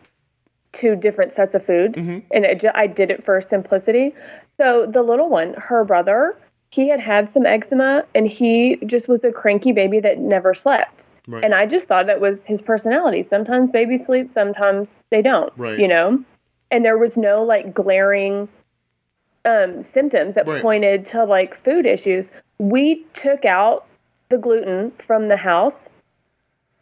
[SPEAKER 2] different sets of food. Mm-hmm. And I did it for simplicity. So the little one, her brother, he had some eczema and he just was a cranky baby that never slept. Right. And I just thought that was his personality. Sometimes babies sleep, sometimes they don't, you know? And there was no like glaring symptoms that pointed to like food issues. We took out the gluten from the house.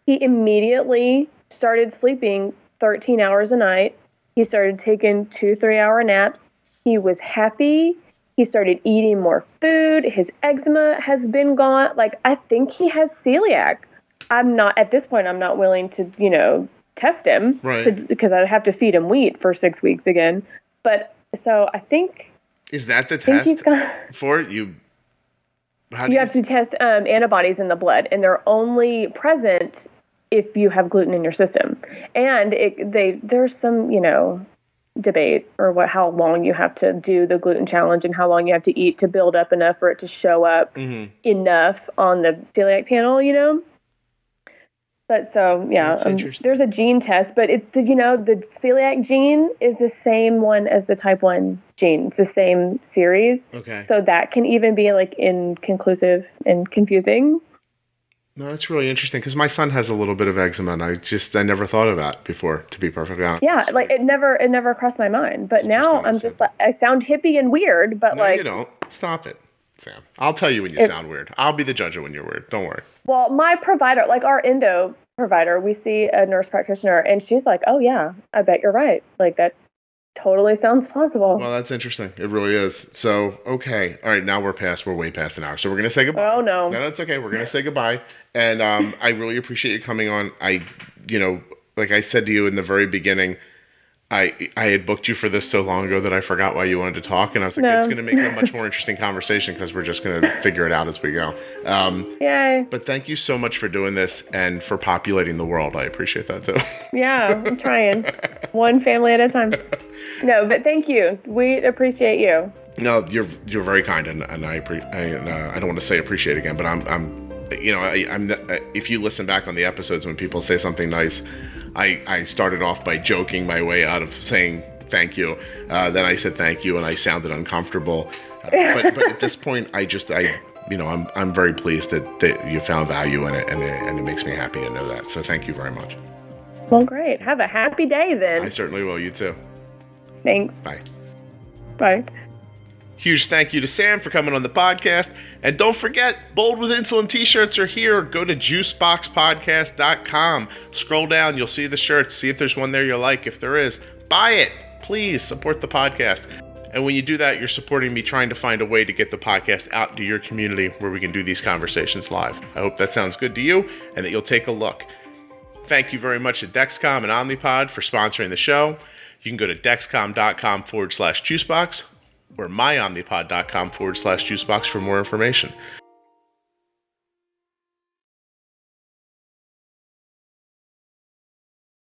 [SPEAKER 2] He immediately started sleeping 13 hours a night. He started taking 2-3-hour naps. He was happy. He started eating more food. His eczema has been gone. Like, I think he has celiac. At this point, I'm not willing to, test him.
[SPEAKER 1] Right.
[SPEAKER 2] Because I'd have to feed him wheat for 6 weeks again. But, so I think.
[SPEAKER 1] Is that the test for it? You have
[SPEAKER 2] to test antibodies in the blood, and they're only present if you have gluten in your system. And there's some, debate or how long you have to do the gluten challenge and how long you have to eat to build up enough for it to show up enough on the celiac panel, But so, yeah, there's a gene test, but it's, the celiac gene is the same one as the type 1 gene. It's the same series.
[SPEAKER 1] Okay.
[SPEAKER 2] So that can even be like inconclusive and confusing.
[SPEAKER 1] No, that's really interesting because my son has a little bit of eczema and I never thought of that before, to be perfectly honest.
[SPEAKER 2] Yeah, like it never crossed my mind. But now I'm just like, I sound hippie and weird, but
[SPEAKER 1] no, you don't. Stop it, Sam. I'll tell you when you sound weird. I'll be the judge of when you're weird. Don't worry.
[SPEAKER 2] Well, my provider, like our endo provider. We see a nurse practitioner, and she's like, oh, yeah, I bet you're right. Like, that totally sounds plausible.
[SPEAKER 1] Well, that's interesting. It really is. So, okay. All right. Now we're way past an hour. So we're going to say goodbye.
[SPEAKER 2] Oh, no.
[SPEAKER 1] No, that's okay. We're going to say goodbye. And I really appreciate you coming on. Like I said to you in the very beginning, I had booked you for this so long ago that I forgot why you wanted to talk. And I was like, it's going to make it a much more interesting conversation because we're just going to figure it out as we go.
[SPEAKER 2] Yay.
[SPEAKER 1] But thank you so much for doing this and for populating the world. I appreciate that too.
[SPEAKER 2] Yeah, I'm trying. One family at a time. No, but thank you. We appreciate you.
[SPEAKER 1] No, you're very kind, and I don't want to say appreciate again, but I'm if you listen back on the episodes when people say something nice, I started off by joking my way out of saying thank you. Then I said thank you, and I sounded uncomfortable. But at this point, I'm very pleased that you found value in it, and it makes me happy to know that. So thank you very much.
[SPEAKER 2] Well, great. Have a happy day then.
[SPEAKER 1] I certainly will. You too.
[SPEAKER 2] Thanks.
[SPEAKER 1] Bye.
[SPEAKER 2] Bye.
[SPEAKER 1] Huge thank you to Sam for coming on the podcast. And don't forget, Bold with Insulin t-shirts are here. Go to juiceboxpodcast.com. Scroll down. You'll see the shirts. See if there's one there you like. If there is, buy it. Please support the podcast. And when you do that, you're supporting me trying to find a way to get the podcast out to your community where we can do these conversations live. I hope that sounds good to you and that you'll take a look. Thank you very much to Dexcom and Omnipod for sponsoring the show. You can go to dexcom.com/juicebox or myomnipod.com/juicebox for more information.